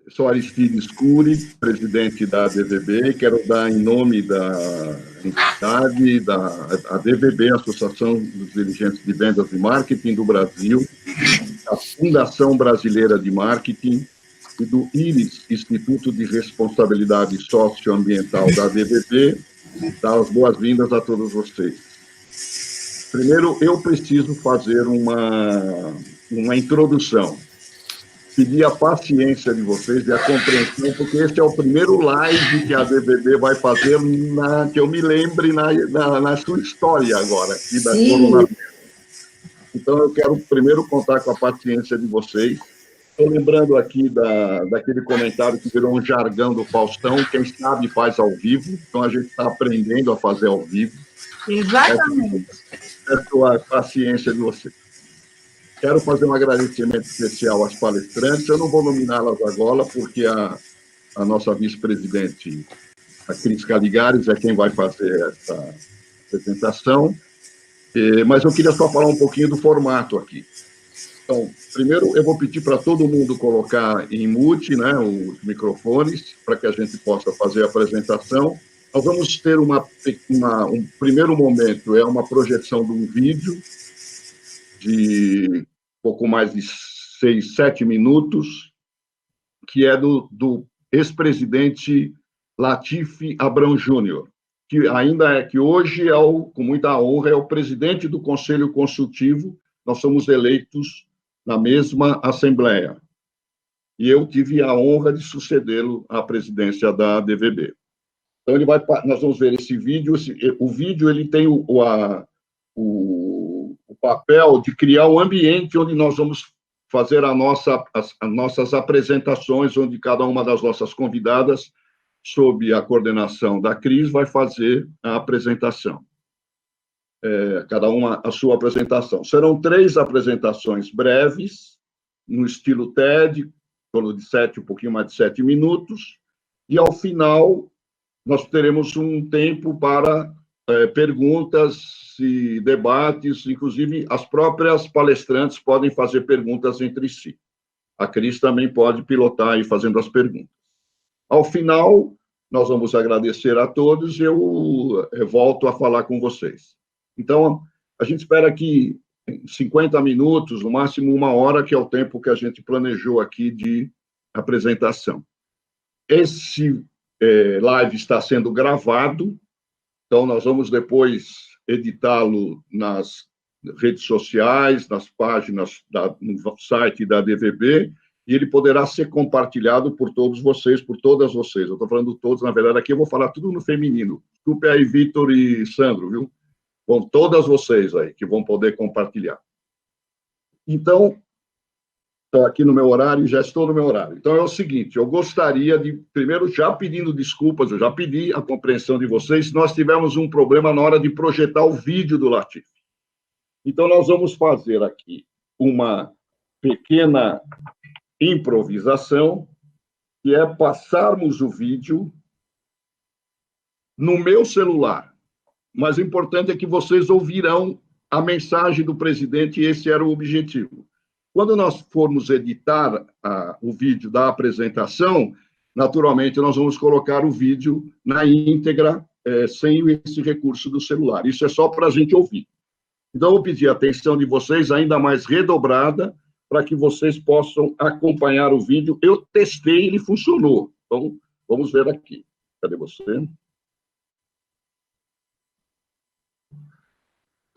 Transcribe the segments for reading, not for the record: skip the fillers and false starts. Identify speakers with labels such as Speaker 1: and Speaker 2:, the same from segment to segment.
Speaker 1: sou Aristides Cury, presidente da DVB, quero dar em nome da entidade, a DVB, Associação dos Dirigentes de Vendas e Marketing do Brasil, da Fundação Brasileira de Marketing e do IRIS, Instituto de Responsabilidade Socioambiental da DVB, dar as boas-vindas a todos vocês. Primeiro, eu preciso fazer uma introdução. Pedir a paciência de vocês e a compreensão, porque esse é o primeiro live que a DVB vai fazer, que eu me lembre, na sua história agora, aqui da coronavírus. Então, eu quero primeiro contar com a paciência de vocês. Estou lembrando aqui daquele comentário que virou um jargão do Faustão, quem sabe faz ao vivo, então a gente está aprendendo a fazer ao vivo.
Speaker 2: Exatamente.
Speaker 1: Peço a paciência de vocês. Quero fazer um agradecimento especial às palestrantes. Eu não vou nominá-las agora, porque a nossa vice-presidente, a Cris Caligares, é quem vai fazer essa apresentação. Mas eu queria só falar um pouquinho do formato aqui. Então, primeiro, eu vou pedir para todo mundo colocar em mute, né, os microfones, para que a gente possa fazer a apresentação. Nós vamos ter um primeiro momento, é uma projeção de um vídeo de pouco mais de 6, 7 minutos, que é do ex-presidente Latife Abrão Júnior, que que hoje, com muita honra, é o presidente do Conselho Consultivo. Nós somos eleitos na mesma Assembleia. E eu tive a honra de sucedê-lo à presidência da DVB. Então, nós vamos ver esse vídeo. O vídeo ele tem o papel de criar um ambiente onde nós vamos fazer as nossas apresentações, onde cada uma das nossas convidadas, sob a coordenação da Cris, vai fazer a apresentação. Cada uma a sua apresentação. Serão 3 apresentações breves, no estilo TED, em torno de um pouquinho mais de 7 minutos, e, ao final, nós teremos um tempo para perguntas e debates, inclusive as próprias palestrantes podem fazer perguntas entre si. A Cris também pode pilotar aí fazendo as perguntas. Ao final, nós vamos agradecer a todos e eu volto a falar com vocês. Então, a gente espera que 50 minutos, no máximo 1 hora, que é o tempo que a gente planejou aqui de apresentação. Esse live está sendo gravado, então nós vamos depois editá-lo nas redes sociais, nas páginas, no site da DVB, e ele poderá ser compartilhado por todos vocês, por todas vocês. Eu estou falando todos, na verdade, aqui eu vou falar tudo no feminino. Desculpe aí, Vitor e Sandro, viu? Bom, todas vocês aí que vão poder compartilhar. Então, estou aqui no meu horário, já estou no meu horário. Então, é o seguinte, eu gostaria de, primeiro, já pedindo desculpas, eu já pedi a compreensão de vocês, nós tivemos um problema na hora de projetar o vídeo do Latife. Então, nós vamos fazer aqui uma pequena improvisação, que é passarmos o vídeo no meu celular. Mas o importante é que vocês ouvirão a mensagem do presidente, e esse era o objetivo. Quando nós formos editar o vídeo da apresentação, naturalmente, nós vamos colocar o vídeo na íntegra, sem esse recurso do celular. Isso é só para a gente ouvir. Então, eu vou pedir a atenção de vocês ainda mais redobrada, para que vocês possam acompanhar o vídeo. Eu testei, ele funcionou. Então, vamos ver aqui. Cadê você?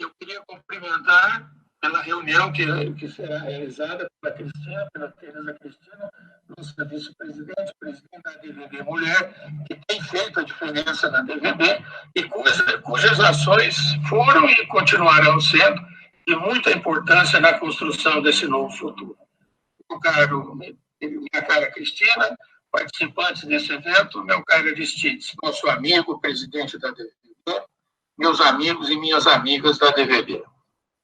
Speaker 3: Eu queria cumprimentar pela reunião que será realizada pela Cristina, pela Tereza Cristina, nossa vice-presidente, presidente da DVB Mulher, que tem feito a diferença na DVB e cujas ações foram e continuarão sendo de muita importância na construção desse novo futuro. Minha cara Cristina, participantes desse evento, meu caro Aristides, nosso amigo, presidente da DVB, meus amigos e minhas amigas da DVB.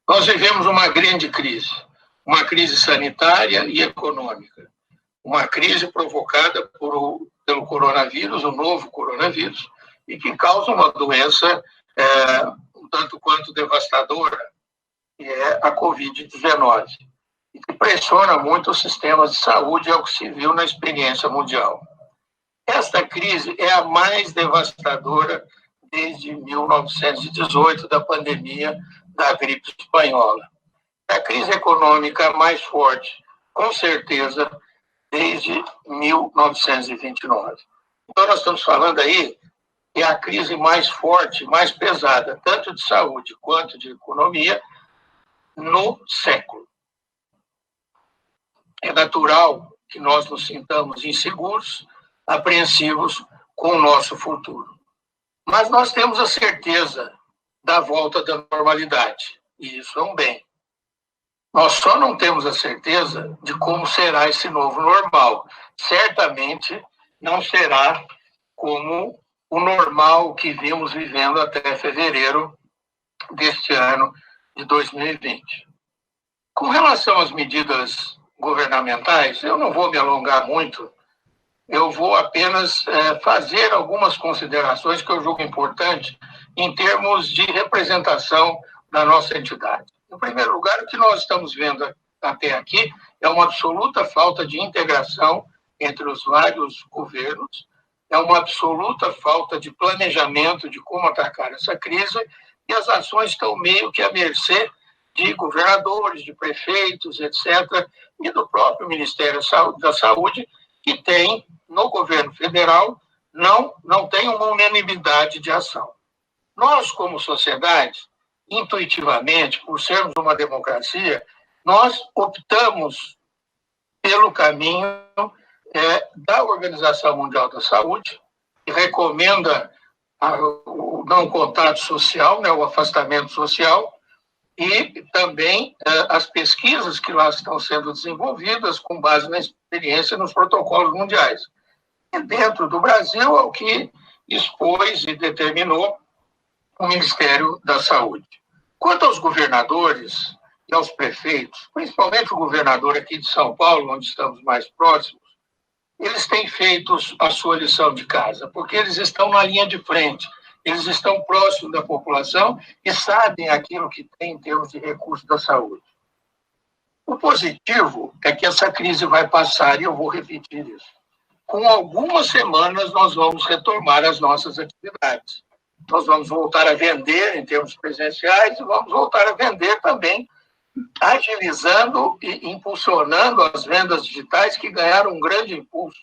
Speaker 3: Nós vivemos uma grande crise, uma crise sanitária e econômica, uma crise provocada pelo coronavírus, o novo coronavírus, e que causa uma doença um tanto quanto devastadora, que é a Covid-19, e que pressiona muito os sistemas de saúde, é o que se viu na experiência mundial. Esta crise é a mais devastadora desde 1918, da pandemia da gripe espanhola. É a crise econômica mais forte, com certeza, desde 1929. Então, nós estamos falando aí que é a crise mais forte, mais pesada, tanto de saúde quanto de economia, no século. É natural que nós nos sintamos inseguros, apreensivos com o nosso futuro. Mas nós temos a certeza da volta da normalidade, e isso é um bem. Nós só não temos a certeza de como será esse novo normal. Certamente não será como o normal que vimos vivendo até fevereiro deste ano de 2020. Com relação às medidas governamentais, eu não vou me alongar muito, eu vou apenas fazer algumas considerações que eu julgo importantes em termos de representação da nossa entidade. Em primeiro lugar, o que nós estamos vendo até aqui é uma absoluta falta de integração entre os vários governos, é uma absoluta falta de planejamento de como atacar essa crise, e as ações estão meio que à mercê de governadores, de prefeitos, etc., e do próprio Ministério da Saúde, que tem, no governo federal, não tem uma unanimidade de ação. Nós, como sociedade, intuitivamente, por sermos uma democracia, nós optamos pelo caminho da Organização Mundial da Saúde, que recomenda o não contato social, o afastamento social, e também as pesquisas que lá estão sendo desenvolvidas com base na experiência nos protocolos mundiais. E dentro do Brasil é o que expôs e determinou o Ministério da Saúde. Quanto aos governadores e aos prefeitos, principalmente o governador aqui de São Paulo, onde estamos mais próximos, eles têm feito a sua lição de casa, porque eles estão na linha de frente, eles estão próximos da população e sabem aquilo que tem em termos de recursos da saúde. O positivo é que essa crise vai passar, e eu vou repetir isso. Com algumas semanas, nós vamos retomar as nossas atividades. Nós vamos voltar a vender em termos presenciais e vamos voltar a vender também, agilizando e impulsionando as vendas digitais, que ganharam um grande impulso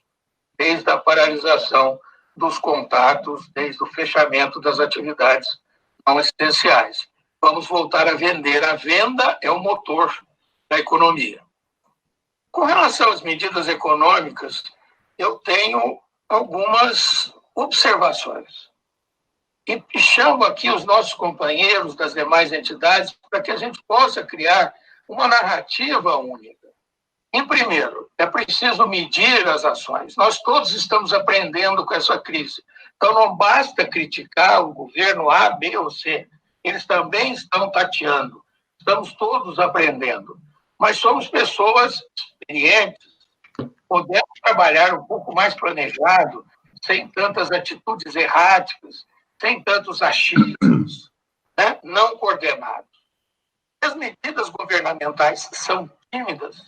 Speaker 3: desde a paralisação dos contatos, desde o fechamento das atividades não essenciais. Vamos voltar a vender. A venda é o motor da economia. Com relação às medidas econômicas, eu tenho algumas observações. E chamo aqui os nossos companheiros das demais entidades para que a gente possa criar uma narrativa única. Em primeiro, é preciso medir as ações. Nós todos estamos aprendendo com essa crise. Então, não basta criticar o governo A, B ou C. Eles também estão tateando. Estamos todos aprendendo. Mas somos pessoas experientes. Podemos trabalhar um pouco mais planejado, sem tantas atitudes erráticas, sem tantos achismos, não coordenados. As medidas governamentais são tímidas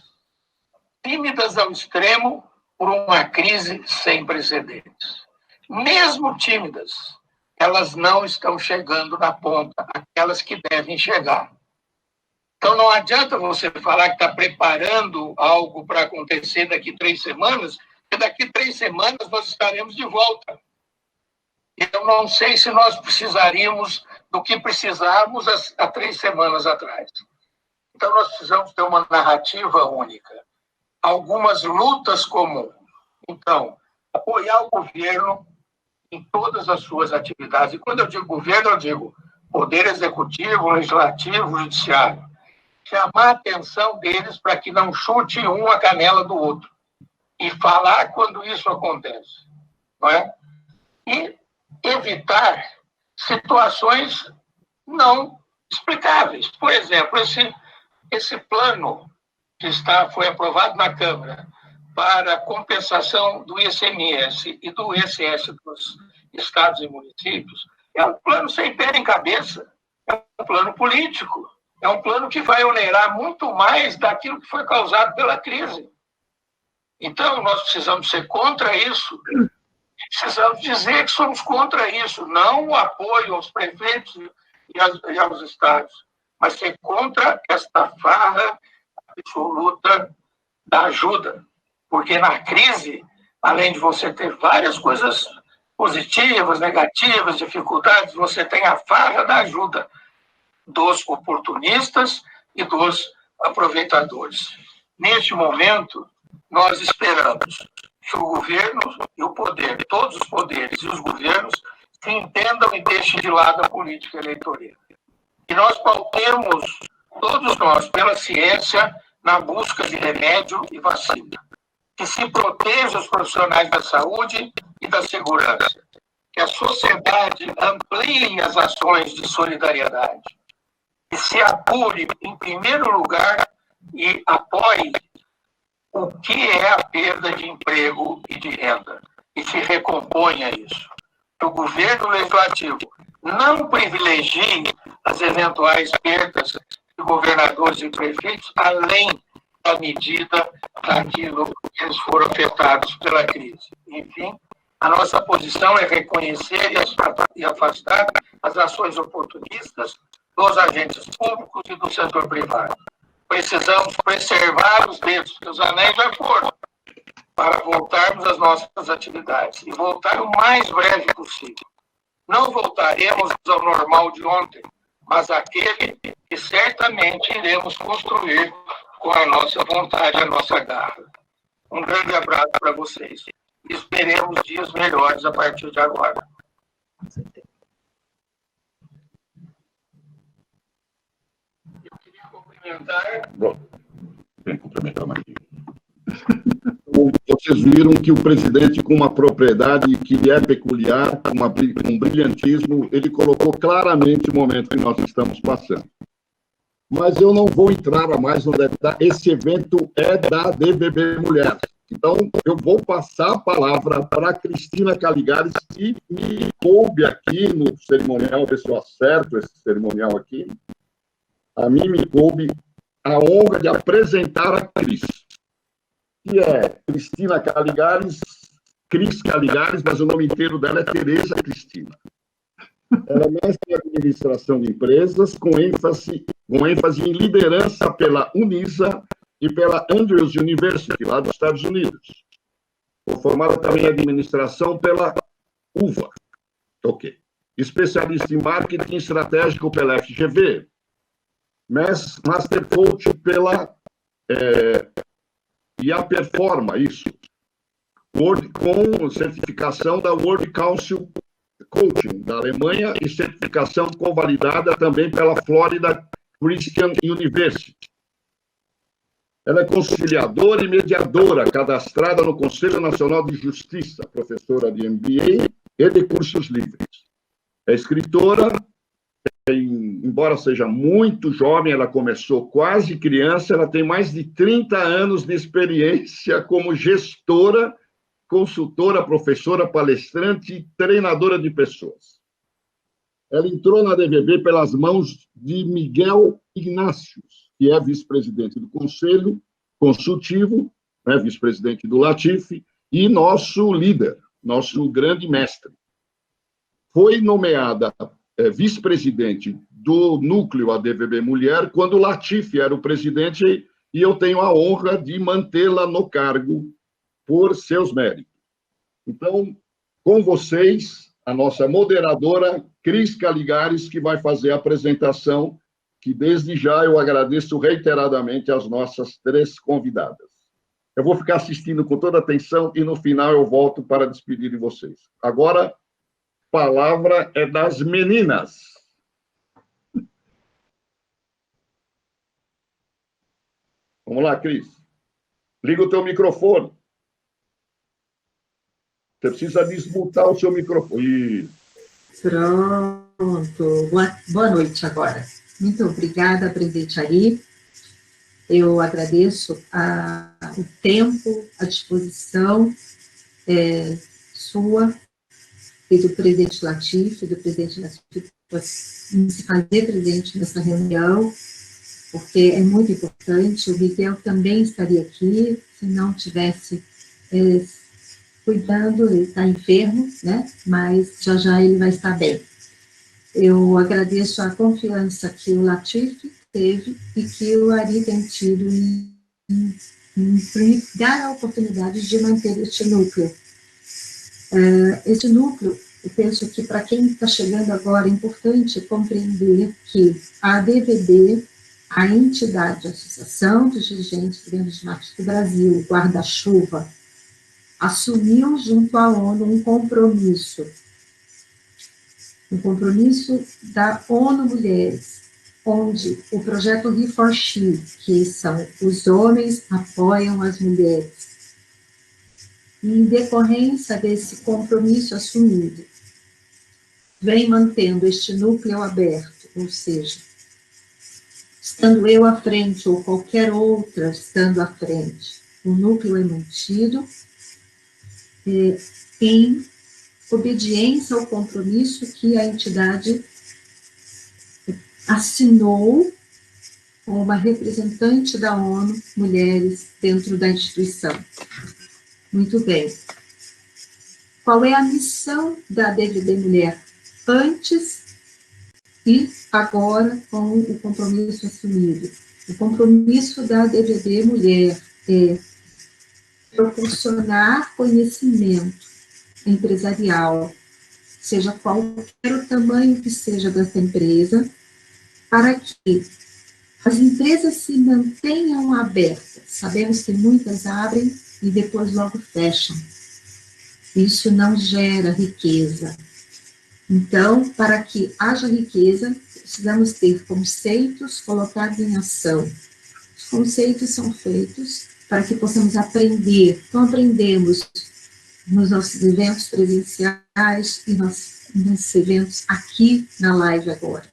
Speaker 3: ao extremo por uma crise sem precedentes. Mesmo tímidas, elas não estão chegando na ponta, aquelas que devem chegar. Então, não adianta você falar que está preparando algo para acontecer daqui 3 semanas, porque daqui 3 semanas nós estaremos de volta. Eu não sei se nós precisaríamos do que precisávamos há 3 semanas atrás. Então, nós precisamos ter uma narrativa única, algumas lutas comuns. Então, apoiar o governo em todas as suas atividades. E quando eu digo governo, eu digo poder executivo, legislativo, judiciário. Chamar a atenção deles para que não chute um a canela do outro. E falar quando isso acontece. Não é? E evitar situações não explicáveis. Por exemplo, esse plano que foi aprovado na Câmara para compensação do ICMS e do ISS dos estados e municípios é um plano sem pé nem cabeça, é um plano político, é um plano que vai onerar muito mais daquilo que foi causado pela crise. Então, nós precisamos ser contra isso, precisamos dizer que somos contra isso, não o apoio aos prefeitos e aos estados, mas ser contra esta farra absoluta da ajuda. Porque na crise, além de você ter várias coisas positivas, negativas, dificuldades, você tem a farra da ajuda dos oportunistas e dos aproveitadores. Neste momento, nós esperamos que o governo e o poder, todos os poderes e os governos, se entendam e deixem de lado a política eleitoreira. Que nós pautemos, todos nós, pela ciência, na busca de remédio e vacina. Que se proteja os profissionais da saúde e da segurança. Que a sociedade amplie as ações de solidariedade. Que se apure, em primeiro lugar, e apoie o que é a perda de emprego e de renda. E se recomponha isso. Que o governo legislativo não privilegie as eventuais perdas de governadores e prefeitos, além da medida daquilo que eles foram afetados pela crise. Enfim, a nossa posição é reconhecer e afastar as ações oportunistas dos agentes públicos e do setor privado. Precisamos preservar os dedos, porque os anéis já foram, para voltarmos às nossas atividades e voltar o mais breve possível. Não voltaremos ao normal de ontem, mas aquele que certamente iremos construir com a nossa vontade, a nossa garra. Um grande abraço para vocês. Esperemos dias melhores a partir de agora. Eu queria cumprimentar...
Speaker 1: Bom, vem cumprimentar mais. Vocês viram que o presidente, com uma propriedade que é peculiar, um brilhantismo, ele colocou claramente o momento que nós estamos passando. Mas eu não vou entrar a mais no detalhe. Esse evento é da DVB Mulher. Então, eu vou passar a palavra para a Cristina Caligares, que me coube aqui no cerimonial, ver se eu acerto esse cerimonial aqui. A mim me coube a honra de apresentar a Cris, que é Cristina Caligares, Cris Caligares, mas o nome inteiro dela é Tereza Cristina. Ela é mestre em administração de empresas, com ênfase em liderança pela Unisa e pela Andrews University, lá dos Estados Unidos. Foi formada também em administração pela UVA. Ok. Especialista em marketing estratégico pela FGV. Master Coach pela e a Performa, isso. Com certificação da World Council Coaching, da Alemanha, e certificação convalidada também pela Florida Christian University. Ela é conciliadora e mediadora, cadastrada no Conselho Nacional de Justiça, professora de MBA e de cursos livres. É escritora, embora seja muito jovem, ela começou quase criança, ela tem mais de 30 anos de experiência como gestora, consultora, professora, palestrante e treinadora de pessoas. Ela entrou na DVB pelas mãos de Miguel Ignácios, que é vice-presidente do Conselho Consultivo, né, vice-presidente do Latifi, e nosso líder, nosso grande mestre. Foi nomeada vice-presidente do núcleo ADVB Mulher, quando o Latifi era o presidente, e eu tenho a honra de mantê-la no cargo por seus méritos. Então, com vocês, a nossa moderadora, Cris Caligares, que vai fazer a apresentação, que desde já eu agradeço reiteradamente às nossas 3 convidadas. Eu vou ficar assistindo com toda atenção e, no final, eu volto para despedir de vocês. Agora, a palavra é das meninas. Vamos lá, Cris. Liga o teu microfone. Você precisa desmutar o seu microfone.
Speaker 2: Pronto. Boa noite agora. Muito obrigada, presidente Ari. Eu agradeço o tempo, a disposição sua e do presidente Latifi, por se fazer presente nessa reunião. porque é muito importante. O Miguel também estaria aqui, se não tivesse cuidando, ele está enfermo, né? Mas já ele vai estar bem. Eu agradeço a confiança que o Latif teve e que o Ari tem tido em dar a oportunidade de manter este núcleo. Este núcleo, eu penso que para quem está chegando agora, é importante compreender que a ADVB, a entidade, a Associação dos Dirigentes de Vendas de Marketing do Brasil, guarda-chuva, assumiu junto à ONU um compromisso da ONU Mulheres, onde o projeto He4She, que são os homens apoiam as mulheres, e em decorrência desse compromisso assumido, vem mantendo este núcleo aberto, ou seja, estando eu à frente ou qualquer outra estando à frente, o núcleo é mantido em obediência ao compromisso que a entidade assinou com uma representante da ONU, mulheres, dentro da instituição. Muito bem. Qual é a missão da ADVB Mulher? Antes e agora com o compromisso assumido. O compromisso da ADVB Mulher é proporcionar conhecimento empresarial, seja qualquer o tamanho que seja dessa empresa, para que as empresas se mantenham abertas. Sabemos que muitas abrem e depois logo fecham. Isso não gera riqueza. Então, para que haja riqueza, precisamos ter conceitos colocados em ação. Os conceitos são feitos para que possamos aprender. Então, aprendemos nos nossos eventos presenciais e nesses eventos aqui na live agora.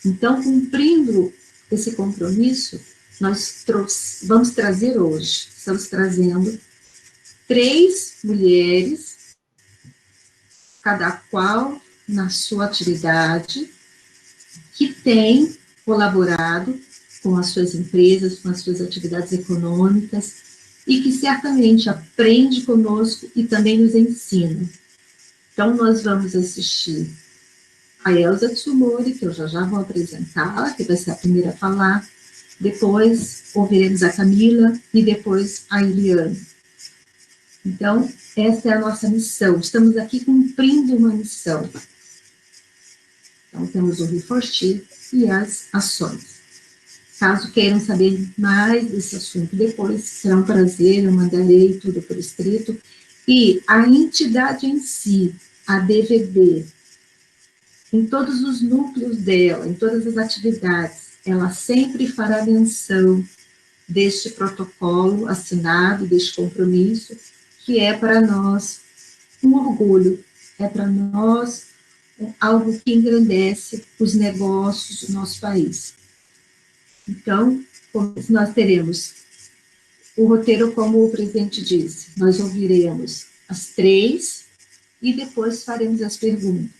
Speaker 2: Então, cumprindo esse compromisso, nós vamos trazer hoje, estamos trazendo 3 mulheres, cada qual na sua atividade, que tem colaborado com as suas empresas, com as suas atividades econômicas, e que certamente aprende conosco e também nos ensina. Então, nós vamos assistir a Elza Tsumori, que eu já vou apresentá-la, que vai ser a primeira a falar, depois ouviremos a Camila e depois a Eliane. Então, essa é a nossa missão, estamos aqui cumprindo uma missão. Então, temos o He4She e as ações. Caso queiram saber mais desse assunto depois, será um prazer, eu mandarei tudo por escrito. E a entidade em si, a ADVB, em todos os núcleos dela, em todas as atividades, ela sempre fará menção deste protocolo assinado, deste compromisso, que é para nós um orgulho, é para nós algo que engrandece os negócios do nosso país. Então, nós teremos o roteiro, como o presidente disse, nós ouviremos as 3 e depois faremos as perguntas.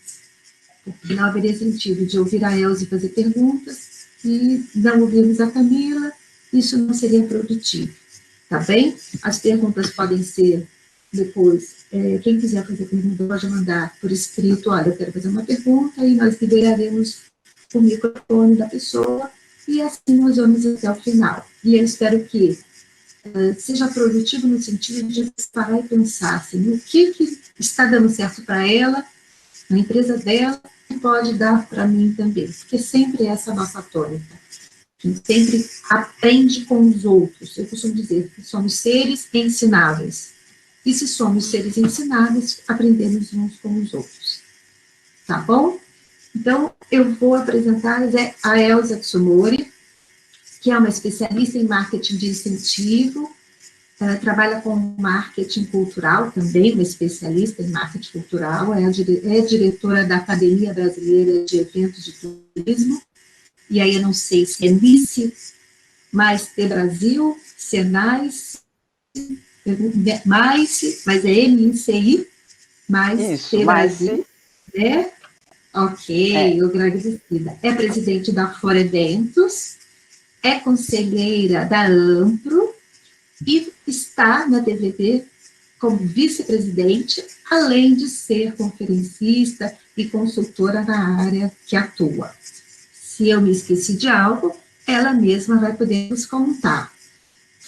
Speaker 2: Porque não haveria sentido de ouvir a Elza e fazer perguntas e não ouvirmos a Camila, isso não seria produtivo, tá bem? As perguntas podem ser depois, quem quiser fazer pergunta pode mandar por escrito, olha, eu quero fazer uma pergunta, e nós liberaremos o microfone da pessoa, e assim nós vamos até o final. E eu espero que seja produtivo no sentido de parar e pensar assim, o que está dando certo para ela, na empresa dela, e pode dar para mim também, porque sempre essa é a nossa tônica. A gente sempre aprende com os outros. Eu costumo dizer que somos seres ensináveis. E se somos seres ensináveis, aprendemos uns com os outros. Tá bom? Então, eu vou apresentar a Elza Tsumori, que é uma especialista em marketing de incentivo, ela trabalha com marketing cultural, também uma especialista em marketing cultural, é diretora da Academia Brasileira de Eventos de Turismo, e aí eu não sei se é MICE, mais de Brasil, Senai, mais, mas é MICI, mais de Brasil, né? Ok, eu agradecida. É presidente da Fora Eventos, é conselheira da AMPRO e está na DVB como vice-presidente, além de ser conferencista e consultora na área que atua. Se eu me esqueci de algo, ela mesma vai poder nos contar.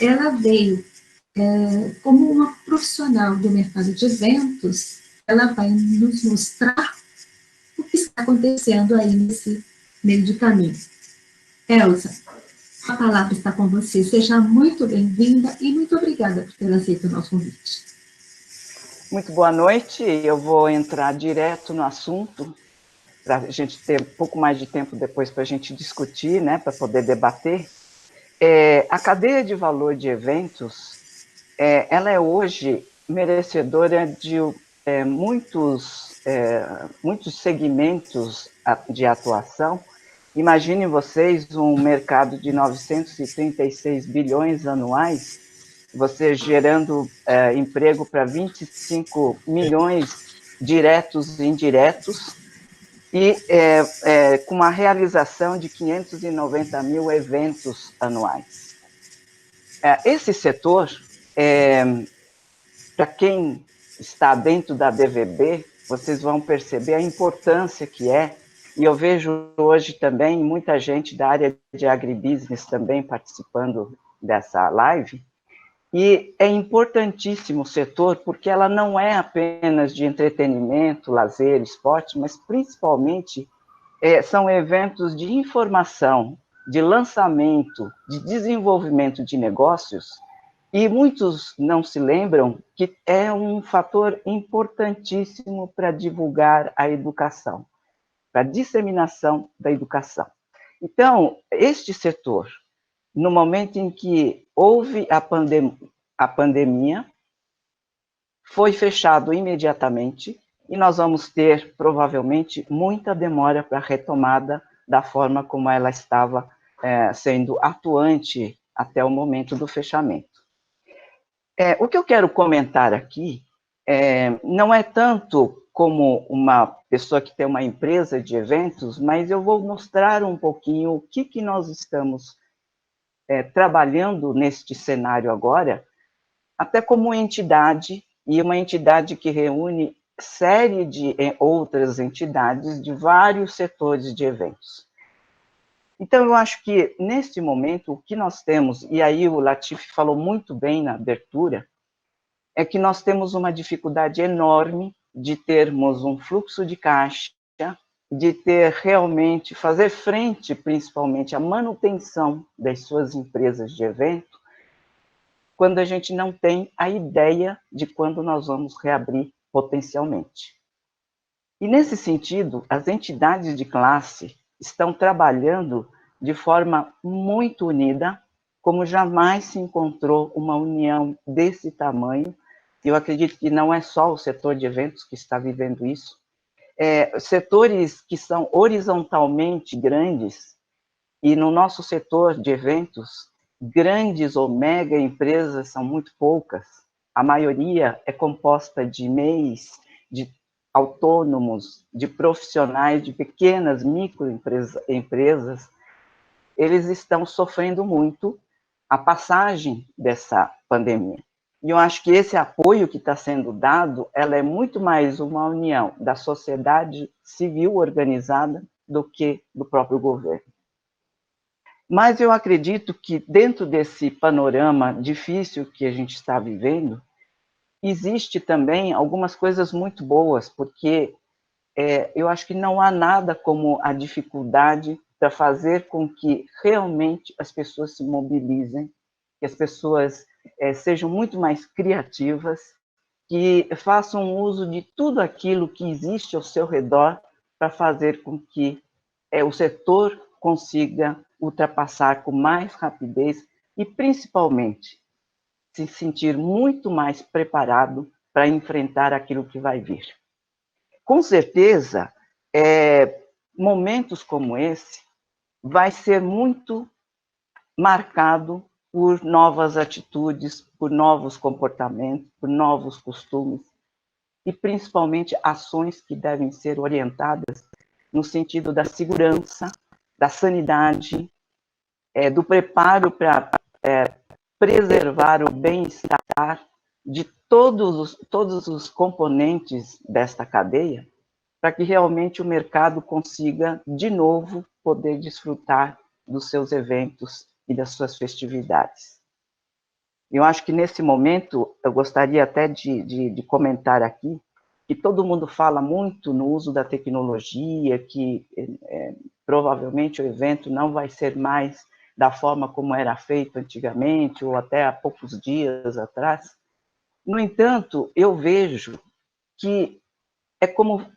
Speaker 2: Ela veio como uma profissional do mercado de eventos, ela vai nos mostrar o que está acontecendo aí nesse meio de caminho. Elza, a palavra está com você. Seja muito bem-vinda e muito obrigada por ter aceito o nosso convite.
Speaker 4: Muito boa noite. Eu vou entrar direto no assunto, para a gente ter um pouco mais de tempo depois para a gente discutir, né, para poder debater. A cadeia de valor de eventos, ela é hoje merecedora de muitos segmentos de atuação. Imaginem vocês um mercado de 936 bilhões anuais, você gerando emprego para 25 milhões diretos e indiretos, e com uma realização de 590 mil eventos anuais. Esse setor, para quem está dentro da DVB, vocês vão perceber a importância que é, e eu vejo hoje também muita gente da área de agribusiness também participando dessa live, e é importantíssimo o setor porque ela não é apenas de entretenimento, lazer, esporte, mas principalmente são eventos de informação, de lançamento, de desenvolvimento de negócios, e muitos não se lembram que é um fator importantíssimo para divulgar a educação, para a disseminação da educação. Então, este setor, no momento em que houve a pandemia, foi fechado imediatamente, e nós vamos ter, provavelmente, muita demora para a retomada da forma como ela estava sendo atuante até o momento do fechamento. O que eu quero comentar aqui não é tanto como uma pessoa que tem uma empresa de eventos, mas eu vou mostrar um pouquinho o que nós estamos trabalhando neste cenário agora, até como entidade, e uma entidade que reúne série de outras entidades de vários setores de eventos. Então, eu acho que, neste momento, o que nós temos, e aí o Latif falou muito bem na abertura, é que nós temos uma dificuldade enorme de termos um fluxo de caixa, de ter realmente, fazer frente, principalmente, à manutenção das suas empresas de evento, quando a gente não tem a ideia de quando nós vamos reabrir potencialmente. E, nesse sentido, as entidades de classe estão trabalhando de forma muito unida, como jamais se encontrou uma união desse tamanho. Eu acredito que não é só o setor de eventos que está vivendo isso. Setores que são horizontalmente grandes, e no nosso setor de eventos, grandes ou mega empresas são muito poucas. A maioria é composta de MEIs, de autônomos, de profissionais, de pequenas microempresas. Eles estão sofrendo muito a passagem dessa pandemia. E eu acho que esse apoio que está sendo dado, ela é muito mais uma união da sociedade civil organizada do que do próprio governo. Mas eu acredito que dentro desse panorama difícil que a gente está vivendo, existe também algumas coisas muito boas, porque eu acho que não há nada como a dificuldade para fazer com que realmente as pessoas se mobilizem, que as pessoas sejam muito mais criativas, que façam uso de tudo aquilo que existe ao seu redor para fazer com que o setor consiga ultrapassar com mais rapidez e, principalmente, se sentir muito mais preparado para enfrentar aquilo que vai vir. Com certeza, momentos como esse vai ser muito marcado por novas atitudes, por novos comportamentos, por novos costumes, e principalmente ações que devem ser orientadas no sentido da segurança, da sanidade, do preparo para preservar o bem-estar de todos os componentes desta cadeia, para que realmente o mercado consiga, de novo, poder desfrutar dos seus eventos e das suas festividades. Eu acho que, nesse momento, eu gostaria até de comentar aqui que todo mundo fala muito no uso da tecnologia, que provavelmente o evento não vai ser mais da forma como era feito antigamente, ou até há poucos dias atrás. No entanto, eu vejo que é como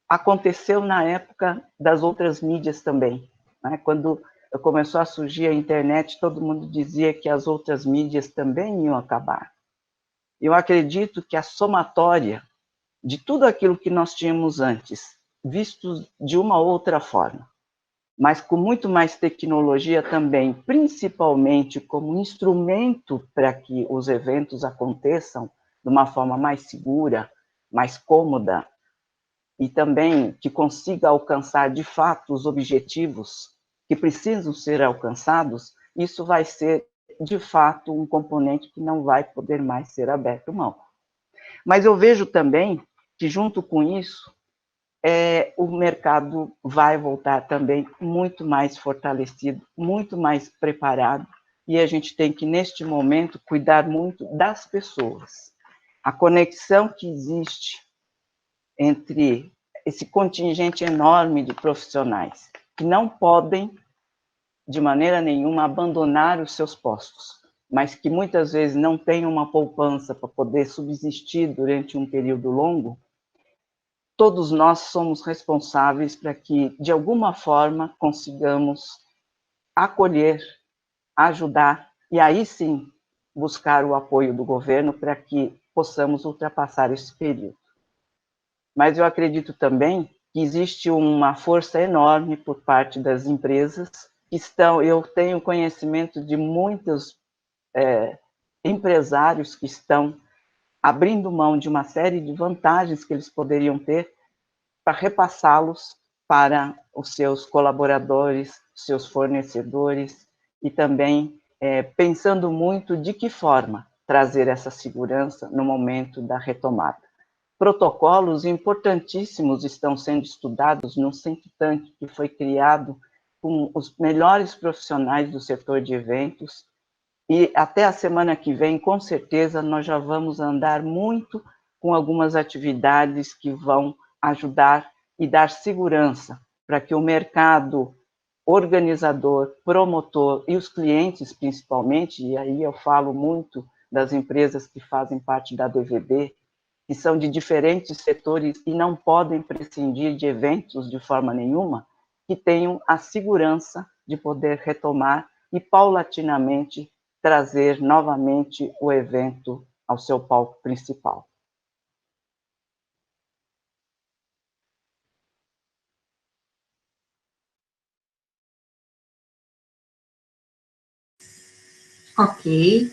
Speaker 4: aconteceu na época das outras mídias também, né? Quando começou a surgir a internet, todo mundo dizia que as outras mídias também iam acabar. Eu acredito que a somatória de tudo aquilo que nós tínhamos antes, visto de uma outra forma, mas com muito mais tecnologia também, principalmente como instrumento para que os eventos aconteçam de uma forma mais segura, mais cômoda, e também que consiga alcançar, de fato, os objetivos que precisam ser alcançados, isso vai ser, de fato, um componente que não vai poder mais ser aberto mão. Mas eu vejo também que, junto com isso, o mercado vai voltar também muito mais fortalecido, muito mais preparado, e a gente tem que, neste momento, cuidar muito das pessoas. A conexão que existe entre esse contingente enorme de profissionais que não podem, de maneira nenhuma, abandonar os seus postos, mas que muitas vezes não têm uma poupança para poder subsistir durante um período longo, todos nós somos responsáveis para que, de alguma forma, consigamos acolher, ajudar, e aí sim buscar o apoio do governo para que possamos ultrapassar esse período. Mas eu acredito também que existe uma força enorme por parte das empresas que estão, eu tenho conhecimento de muitos empresários que estão abrindo mão de uma série de vantagens que eles poderiam ter para repassá-los para os seus colaboradores, seus fornecedores, e também pensando muito de que forma trazer essa segurança no momento da retomada. Protocolos importantíssimos estão sendo estudados no think tank que foi criado com os melhores profissionais do setor de eventos, e até a semana que vem, com certeza, nós já vamos andar muito com algumas atividades que vão ajudar e dar segurança para que o mercado organizador, promotor e os clientes, principalmente, e aí eu falo muito das empresas que fazem parte da DVB, que são de diferentes setores e não podem prescindir de eventos de forma nenhuma, que tenham a segurança de poder retomar e, paulatinamente, trazer novamente o evento ao seu palco principal.
Speaker 2: Ok,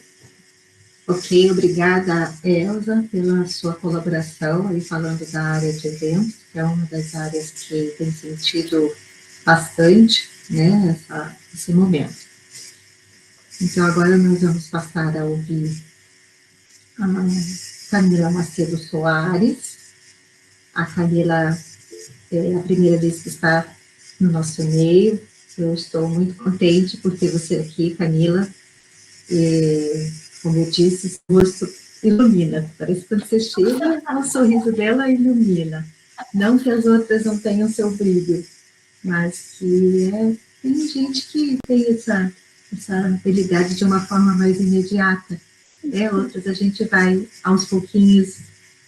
Speaker 2: obrigada, Elza, pela sua colaboração, aí falando da área de eventos, que é uma das áreas que tem sentido bastante, né, esse momento. Então, agora nós vamos passar a ouvir a Camila Macedo Soares. A Camila é a primeira vez que está no nosso meio. Eu estou muito contente por ter você aqui, Camila. E, como eu disse, o rosto ilumina. Parece que quando você chega, o sorriso dela ilumina. Não que as outras não tenham seu brilho, mas que tem gente que tem essa habilidade de uma forma mais imediata. Outras a gente vai, aos pouquinhos,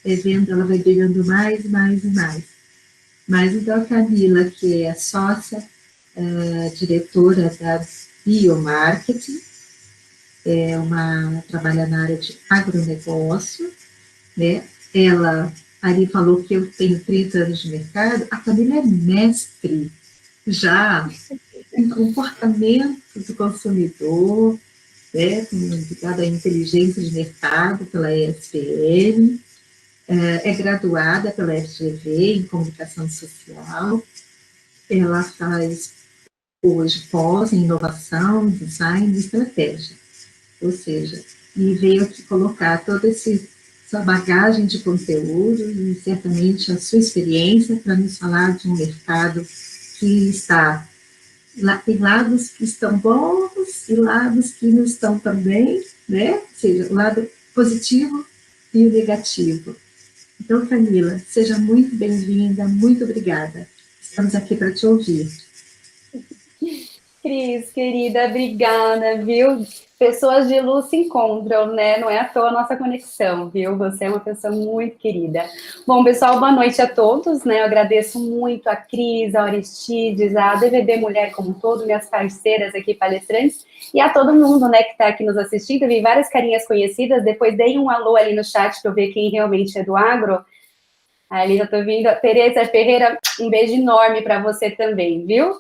Speaker 2: vendo, ela vai brilhando mais, mais e mais. Mas então a Camila, que é sócia, diretora da Biomarketing, trabalha na área de agronegócio, né? Ela ali falou que eu tenho 30 anos de mercado. A Camila é mestre já em comportamento do consumidor, né, ligada à inteligência de mercado pela ESPM, é graduada pela FGV em comunicação social. Ela faz hoje pós em inovação, design e estratégia. Ou seja, e veio aqui colocar toda essa bagagem de conteúdo e certamente a sua experiência para nos falar de um mercado que está, tem lados que estão bons e lados que não estão tão bem, né? Ou seja, o lado positivo e o negativo. Então, Camila, seja muito bem-vinda, muito obrigada. Estamos aqui para te ouvir.
Speaker 5: Cris, querida, obrigada, viu? Pessoas de luz se encontram, né? Não é à toa a nossa conexão, viu? Você é uma pessoa muito querida. Bom, pessoal, boa noite a todos, né? Eu agradeço muito a Cris, a Aristides, a DVD Mulher como um todo, minhas parceiras aqui, palestrantes, e a todo mundo, né, que está aqui nos assistindo. Vi várias carinhas conhecidas, depois dei um alô ali no chat para eu ver quem realmente é do agro. Ali já estou vindo. Tereza Ferreira, um beijo enorme para você também, viu?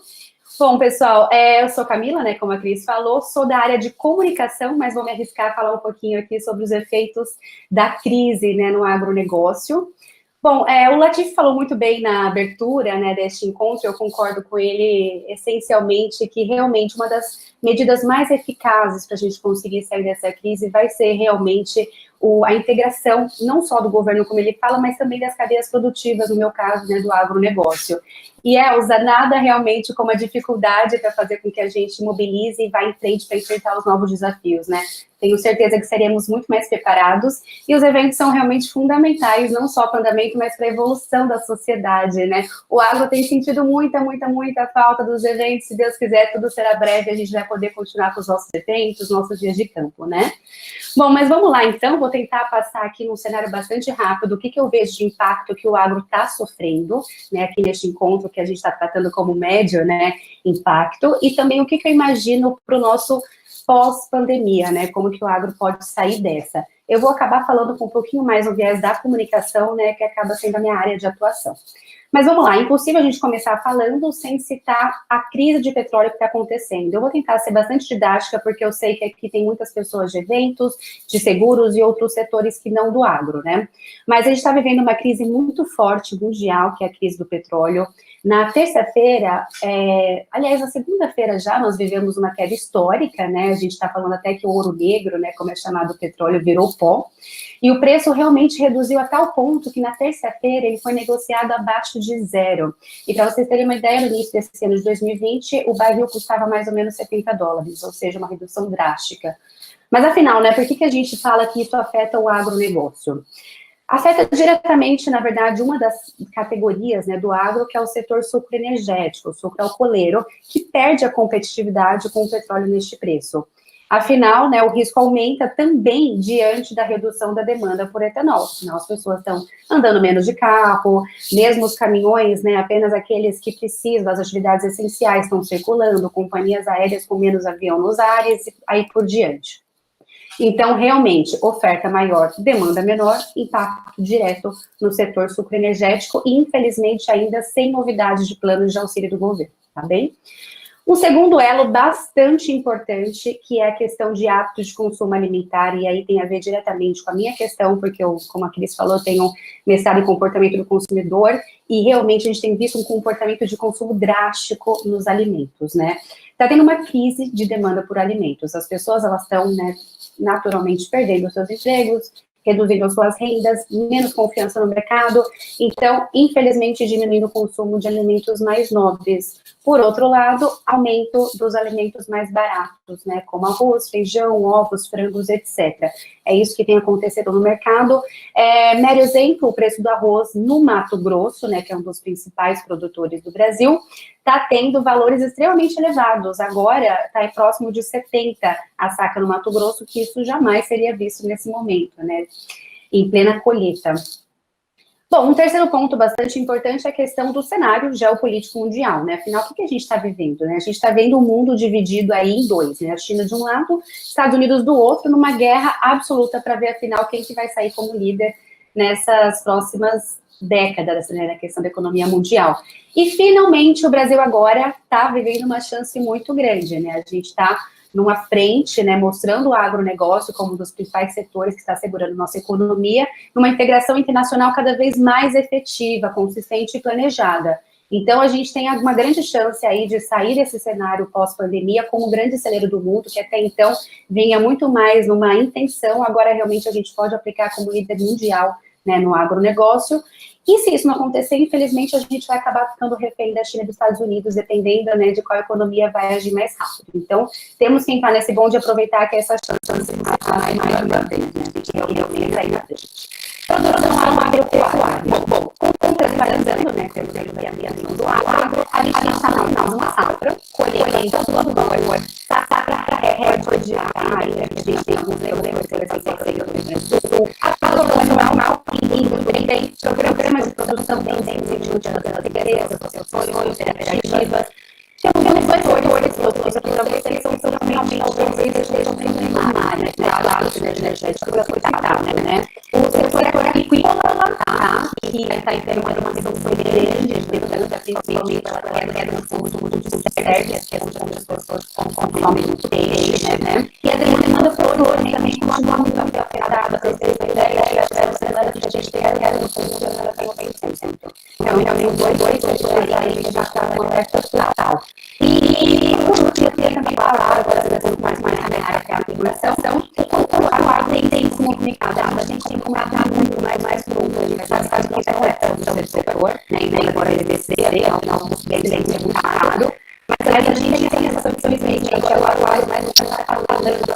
Speaker 5: Bom, pessoal, eu sou Camila, né, como a Cris falou, sou da área de comunicação, mas vou me arriscar a falar um pouquinho aqui sobre os efeitos da crise, né, no agronegócio. Bom, o Latif falou muito bem na abertura, né, deste encontro, eu concordo com ele essencialmente que realmente uma das medidas mais eficazes para a gente conseguir sair dessa crise vai ser realmente a integração, não só do governo, como ele fala, mas também das cadeias produtivas, no meu caso, né, do agronegócio. E usar nada realmente como a dificuldade para fazer com que a gente mobilize e vá em frente para enfrentar os novos desafios, né? Tenho certeza que seremos muito mais preparados e os eventos são realmente fundamentais, não só para o andamento, mas para a evolução da sociedade, né? O agro tem sentido muita falta dos eventos, se Deus quiser, tudo será breve, a gente vai poder continuar com os nossos eventos, nossos dias de campo, né? Bom, mas vamos lá então, vou tentar passar aqui num cenário bastante rápido o que eu vejo de impacto que o agro está sofrendo, né, aqui neste encontro que a gente está tratando como médio, né, impacto, e também o que eu imagino para o nosso pós-pandemia, né, como que o agro pode sair dessa. Eu vou acabar falando com um pouquinho mais no viés da comunicação, né, que acaba sendo a minha área de atuação. Mas vamos lá, é impossível a gente começar falando sem citar a crise de petróleo que está acontecendo. Eu vou tentar ser bastante didática, porque eu sei que aqui tem muitas pessoas de eventos, de seguros e outros setores que não do agro, né? Mas a gente está vivendo uma crise muito forte mundial, que é a crise do petróleo. Na terça-feira, aliás, na segunda-feira já, nós vivemos uma queda histórica, né? A gente está falando até que o ouro negro, né, como é chamado o petróleo, virou pó. E o preço realmente reduziu a tal ponto que na terça-feira ele foi negociado abaixo de zero. E para vocês terem uma ideia, no início desse ano de 2020, o barril custava mais ou menos $70, ou seja, uma redução drástica. Mas afinal, né, por que a gente fala que isso afeta o agronegócio? Afeta diretamente, na verdade, uma das categorias, né, do agro, que é o setor sucroenergético, o sucroalcooleiro, que perde a competitividade com o petróleo neste preço. Afinal, né, o risco aumenta também diante da redução da demanda por etanol. Afinal, as pessoas estão andando menos de carro, mesmo os caminhões, né, apenas aqueles que precisam das atividades essenciais estão circulando, companhias aéreas com menos avião nos ares, e aí por diante. Então, realmente, oferta maior, demanda menor, impacto direto no setor sucroenergético e, infelizmente, ainda sem novidades de planos de auxílio do governo, tá bem? Um segundo elo bastante importante, que é a questão de hábitos de consumo alimentar, e aí tem a ver diretamente com a minha questão, porque eu, como a Cris falou, tenho mestrado em comportamento do consumidor, e realmente a gente tem visto um comportamento de consumo drástico nos alimentos, né? Está tendo uma crise de demanda por alimentos, as pessoas, elas estão, né, naturalmente perdendo os seus empregos, reduzindo as suas rendas, menos confiança no mercado, então, infelizmente, diminuindo o consumo de alimentos mais nobres. Por outro lado, aumento dos alimentos mais baratos, né, como arroz, feijão, ovos, frangos, etc. É isso que tem acontecido no mercado. Mero exemplo, o preço do arroz no Mato Grosso, né, que é um dos principais produtores do Brasil, está tendo valores extremamente elevados. Agora, está próximo de 70 a saca no Mato Grosso, que isso jamais seria visto nesse momento, né, em plena colheita. Bom, um terceiro ponto bastante importante é a questão do cenário geopolítico mundial, né? Afinal, o que a gente está vivendo, né? A gente está vendo um mundo dividido aí em dois, né? A China de um lado, Estados Unidos do outro, numa guerra absoluta para ver, afinal, quem que vai sair como líder nessas próximas décadas, né? Na questão da economia mundial. E, finalmente, o Brasil agora está vivendo uma chance muito grande, né? A gente está numa frente, né, mostrando o agronegócio como um dos principais setores que está segurando nossa economia, numa integração internacional cada vez mais efetiva, consistente e planejada. Então, a gente tem uma grande chance aí de sair desse cenário pós-pandemia como o grande celeiro do mundo, que até então vinha muito mais numa intenção, agora realmente a gente pode aplicar como líder mundial, né, no agronegócio. E se isso não acontecer, infelizmente, a gente vai acabar ficando refém da China e dos Estados Unidos, dependendo, né, de qual economia vai agir mais rápido. Então, temos que entrar nesse bonde e aproveitar que essa chance mais que realmente aí na frente. Produção agropecuária. Bom, contextualizando, né, temos aí a ambientação do agro, a gente está no final de uma safra, colhendo todo o safra recorde, a gente tem alguns problemas que a produção normal, tem programas de produção bem desenvolvidos pelas empresas, seus sonhos, expectativas. Temos dois fatores que talvez eles são realmente alguns deles estejam sendo na área, né, da energética, foi citado, né? O setor agrícola, tá? Que está tendo uma redução grande, principalmente pela queda no consumo de cervejas, que é onde as pessoas consomem muito peixe, né? E a demanda por hoje também continua muito afetada, para vocês terem ideia, a gente tem a queda no consumo, ela tem 100%. Então, realmente, os dois setores aí já está uma oferta total. E eu queria também falar agora mais na área que é a regulação, então, o agro tem se movimentado, a gente tem comentado muito mais fundo, a gente sabe que isso é tão do setor, né, e agora ele descer, é um bem limitado, mas a gente tem essa simplesmente, agora o agro mais falando da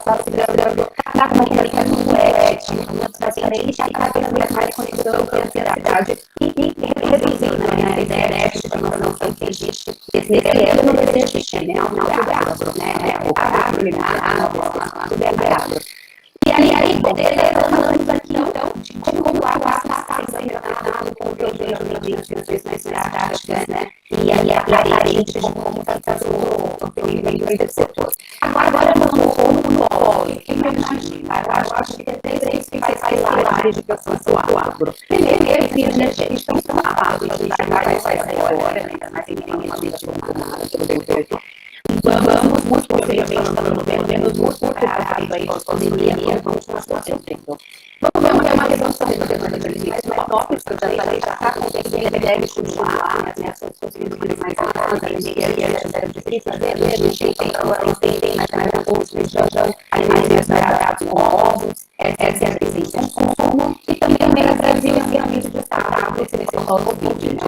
Speaker 5: comunicação ética, assim, a gente está tendo mais conexão com a ansiedade e reduzindo, né, a ideia ética de informação que existe nesse ano não existe, né, não é agro, né, o agro ligado, tudo é agro. E aí, beleza, falamos aqui, então, de como o agro está sendo com o que eu vejo de instituições práticas, né, e aí a gente como está sendo do setor. Agora vamos no polo, que eu acho que tem três principais pilares de pessoas do agro. Primeiro, crise energética, estão falados, a gente vai sair agora, ainda mais tem uma vida programada, tudo bem feito. Vamos muito possivelmente, pelo menos muito por trás aí da pandemia, vamos mostrar o tempo. Vamos ver uma redução da demanda de alimentos tópicos, que eu já falei, já está acontecendo, deve continuar, né, as possibilidades mais altas, a gente difícil fazer, a gente tem agora tem mais recursos, feijão, alimentos baratos, ovos, essa é a crise de consumo, e também o Brasil realmente já está nesse Covid, né,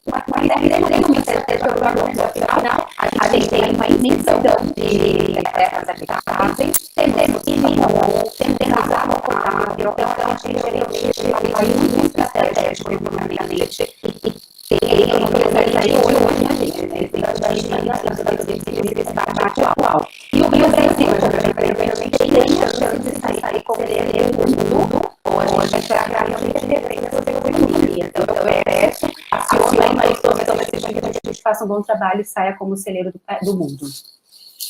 Speaker 5: mas ainda tem uma certeza que o afinal, a gente tem uma imensidão de terras habitáveis, temos água potável, então a gente realmente vai muito estratégico economicamente e tem uma coisa aí hoje a gente, né, tem esse debate atual. E o Brasil, tem chance de sair como ele do mundo, hoje a gente realmente depende da economia. Então, eu peço, aciona e tome que a gente faça um bom trabalho e saia como celeiro do mundo.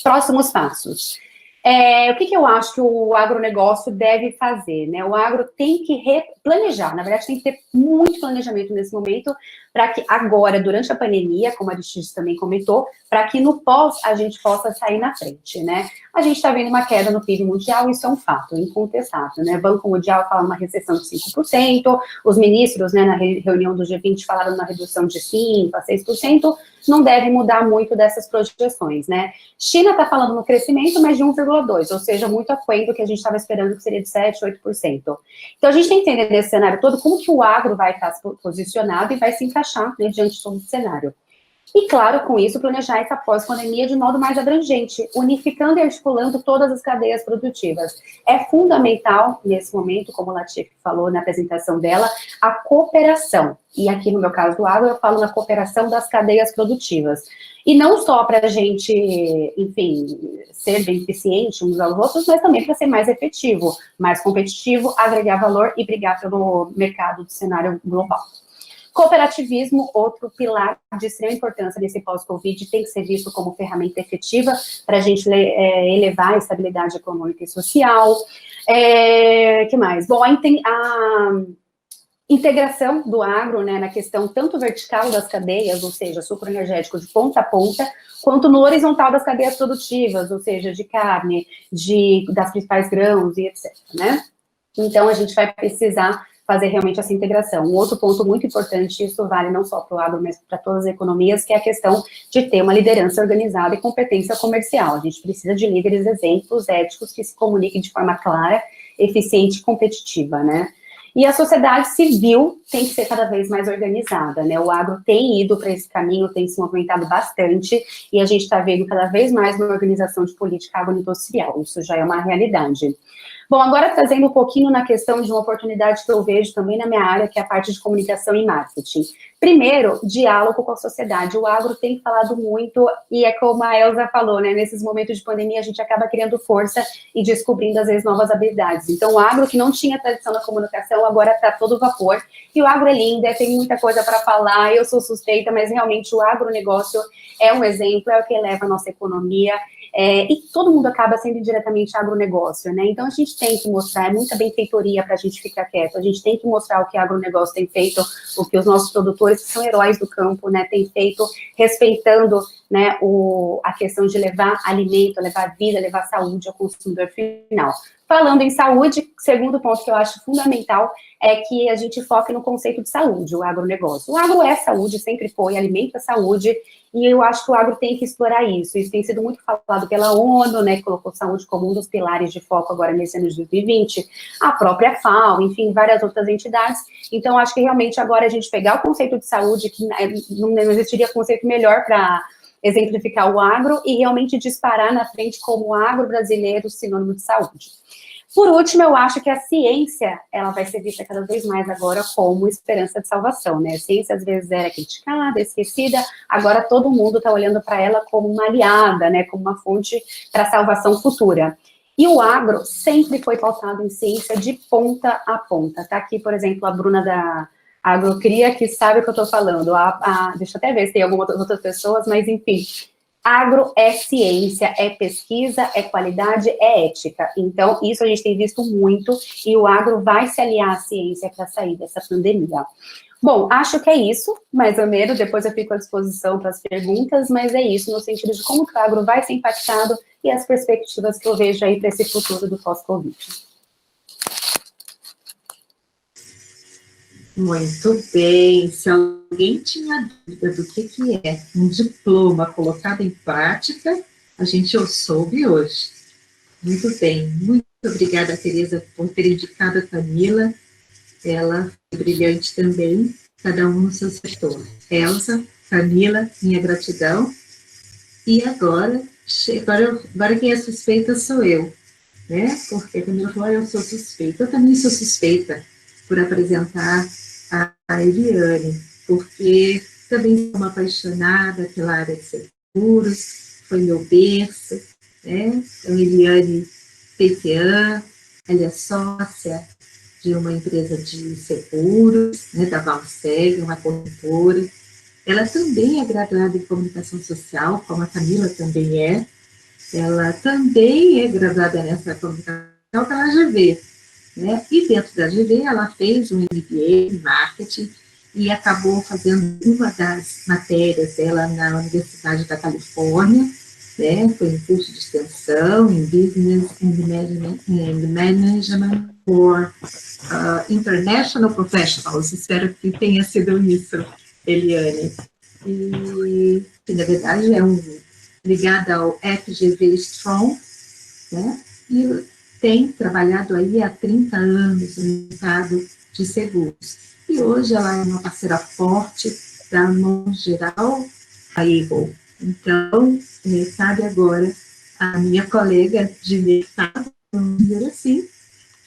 Speaker 5: Próximos passos. O que eu acho que o agronegócio deve fazer, né? O agro tem que planejar, na verdade tem que ter muito planejamento nesse momento, para que agora, durante a pandemia, como a Aristides também comentou, para que no pós a gente possa sair na frente, né? A gente está vendo uma queda no PIB mundial, isso é um fato, incontestável, né? O Banco Mundial fala uma recessão de 5%, os ministros, né, na reunião do G20 falaram uma redução de 5% a 6%, não deve mudar muito dessas projeções, né? China está falando no crescimento, mas de 1,2%, ou seja, muito aquém do que a gente estava esperando, que seria de 7%, 8%. Então, a gente tem que entender nesse cenário todo como que o agro vai estar posicionado e vai se encaixar, né, diante de todo o cenário. E, claro, com isso, planejar essa pós-pandemia de modo mais abrangente, unificando e articulando todas as cadeias produtivas. É fundamental, nesse momento, como a Latif falou na apresentação dela, a cooperação. E aqui, no meu caso do agro, eu falo na cooperação das cadeias produtivas. E não só para a gente, enfim, ser beneficiente uns aos outros, mas também para ser mais efetivo, mais competitivo, agregar valor e brigar pelo mercado do cenário global. Cooperativismo, outro pilar de extrema importância nesse pós-Covid, tem que ser visto como ferramenta efetiva para a gente elevar a estabilidade econômica e social. Que mais? Bom, a integração do agro, né, na questão tanto vertical das cadeias, ou seja, sucro energético de ponta a ponta, quanto no horizontal das cadeias produtivas, ou seja, de carne, das principais grãos e etc., né? Então, a gente vai precisar fazer realmente essa integração. Um outro ponto muito importante, isso vale não só para o agro, mas para todas as economias, que é a questão de ter uma liderança organizada e competência comercial. A gente precisa de líderes exemplos, éticos, que se comuniquem de forma clara, eficiente e competitiva, né? E a sociedade civil tem que ser cada vez mais organizada, né? O agro tem ido para esse caminho, tem se movimentado bastante, e a gente está vendo cada vez mais uma organização de política agroindustrial. Isso já é uma realidade. Bom, agora trazendo um pouquinho na questão de uma oportunidade que eu vejo também na minha área, que é a parte de comunicação e marketing. Primeiro, diálogo com a sociedade. O agro tem falado muito, e é como a Elza falou, né? Nesses momentos de pandemia, a gente acaba criando força e descobrindo, às vezes, novas habilidades. Então, o agro, que não tinha tradição na comunicação, agora está todo vapor. E o agro é lindo, tem muita coisa para falar, eu sou suspeita, mas realmente o agronegócio é um exemplo, é o que eleva a nossa economia. E todo mundo acaba sendo indiretamente agronegócio, né? Então, a gente tem que mostrar, é muita benfeitoria para a gente ficar quieto, a gente tem que mostrar o que o agronegócio tem feito, o que os nossos produtores, que são heróis do campo, né, têm feito, respeitando, né, a questão de levar alimento, levar vida, levar saúde ao consumidor final. Falando em saúde, segundo ponto que eu acho fundamental é que a gente foque no conceito de saúde, o agronegócio. O agro é saúde, sempre foi, alimenta a saúde, e eu acho que o agro tem que explorar isso. Isso tem sido muito falado pela ONU, né, que colocou saúde como um dos pilares de foco agora nesse ano de 2020, a própria FAO, enfim, várias outras entidades. Então, acho que realmente agora a gente pegar o conceito de saúde, que não existiria conceito melhor para exemplificar o agro, e realmente disparar na frente como agro brasileiro sinônimo de saúde. Por último, eu acho que a ciência, ela vai ser vista cada vez mais agora como esperança de salvação, né? A ciência, às vezes, era criticada, esquecida, agora todo mundo está olhando para ela como uma aliada, né? Como uma fonte para salvação futura. E o agro sempre foi pautado em ciência de ponta a ponta. Tá aqui, por exemplo, a Bruna da Agrocria, que sabe o que eu estou falando. Deixa eu até ver se tem algumas outras pessoas, mas, enfim... Agro é ciência, é pesquisa, é qualidade, é ética. Então, isso a gente tem visto muito, e o agro vai se aliar à ciência para sair dessa pandemia. Bom, acho que é isso, mais ou menos, depois eu fico à disposição para as perguntas, mas é isso, no sentido de como o agro vai ser impactado e as perspectivas que eu vejo aí para esse futuro do pós-Covid.
Speaker 2: Muito bem. Se alguém tinha dúvida do que é um diploma colocado em prática, a gente o soube hoje. Muito bem. Muito obrigada, Tereza, por ter indicado a Camila. Ela foi brilhante também, cada um no seu setor. Elza, Camila, minha gratidão. E agora quem é suspeita sou eu, né? Porque a Camila falou, eu sou suspeita. Eu também sou suspeita por apresentar a Eliane, porque também sou uma apaixonada pela área de seguros, foi meu berço, né? Então, Eliane Peitian, ela é sócia de uma empresa de seguros, né, da Valseg, uma corretora. Ela também é graduada em comunicação social, como a Camila também é. Ela também é graduada nessa comunicação pela GV. Né? E dentro da GV, ela fez um MBA em marketing e acabou fazendo uma das matérias dela na Universidade da Califórnia, né? Foi um curso de extensão em Business and Management for International Professionals. Espero que tenha sido isso, Eliane. E, na verdade, ligada ao FGV Strong, né? E tem trabalhado aí há 30 anos no mercado de seguros. E hoje ela é uma parceira forte da mão geral, a Eagle. Então, cabe agora a minha colega de mercado, vamos dizer assim,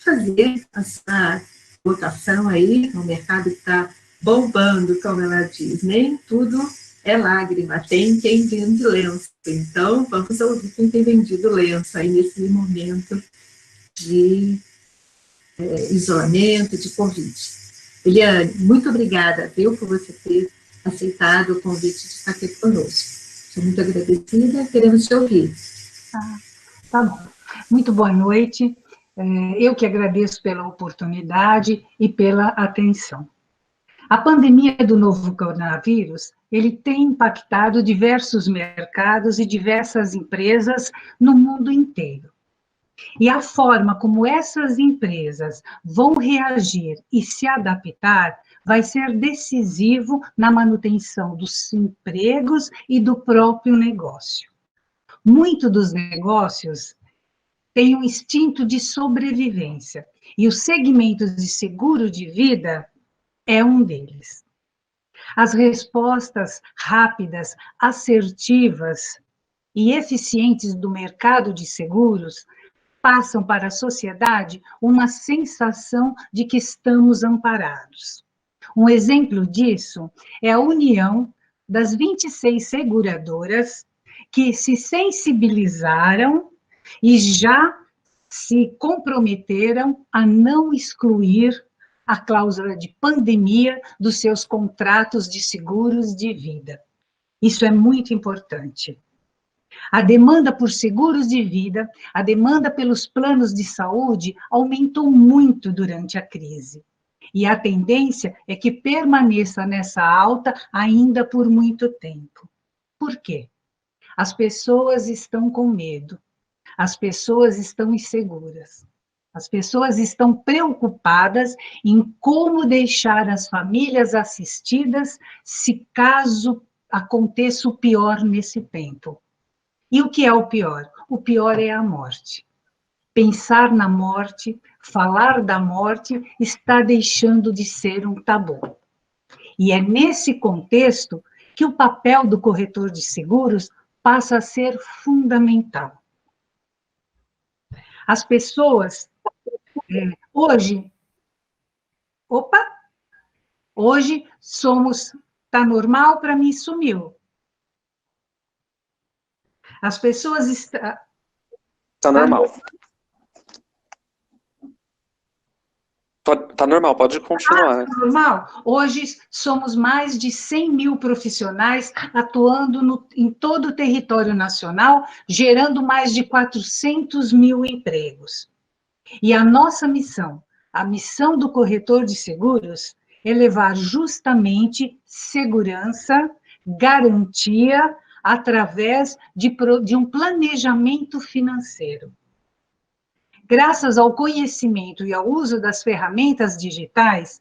Speaker 2: fazer essa votação aí, no mercado que está bombando, como ela diz. Nem tudo é lágrima, tem quem vende lenço. Então, vamos ouvir quem tem vendido lenço aí nesse momento de isolamento, de Covid. Eliane, muito obrigada, viu, por você ter aceitado o convite de estar aqui conosco. Sou muito agradecida, queremos te ouvir.
Speaker 6: Tá bom. Muito boa noite. Eu que agradeço pela oportunidade e pela atenção. A pandemia do novo coronavírus, ele tem impactado diversos mercados e diversas empresas no mundo inteiro. E a forma como essas empresas vão reagir e se adaptar vai ser decisivo na manutenção dos empregos e do próprio negócio. Muito dos negócios têm um instinto de sobrevivência, e os segmentos de seguro de vida é um deles. As respostas rápidas, assertivas e eficientes do mercado de seguros passam para a sociedade uma sensação de que estamos amparados. Um exemplo disso é a união das 26 seguradoras que se sensibilizaram e já se comprometeram a não excluir a cláusula de pandemia dos seus contratos de seguros de vida. Isso é muito importante. A demanda por seguros de vida, a demanda pelos planos de saúde aumentou muito durante a crise. E a tendência é que permaneça nessa alta ainda por muito tempo. Por quê? As pessoas estão com medo, as pessoas estão inseguras, as pessoas estão preocupadas em como deixar as famílias assistidas se caso aconteça o pior nesse tempo. E o que é o pior? O pior é a morte. Pensar na morte, falar da morte, está deixando de ser um tabu. E é nesse contexto que o papel do corretor de seguros passa a ser fundamental. As pessoas, hoje somos, tá normal, para mim sumiu. As pessoas estão...
Speaker 7: Tá normal. Tá normal, pode continuar.
Speaker 6: Tá normal. Hoje somos mais de 100 mil profissionais atuando em todo o território nacional, gerando mais de 400 mil empregos. E a nossa missão, a missão do corretor de seguros, é levar justamente segurança, garantia, através de um planejamento financeiro. Graças ao conhecimento e ao uso das ferramentas digitais,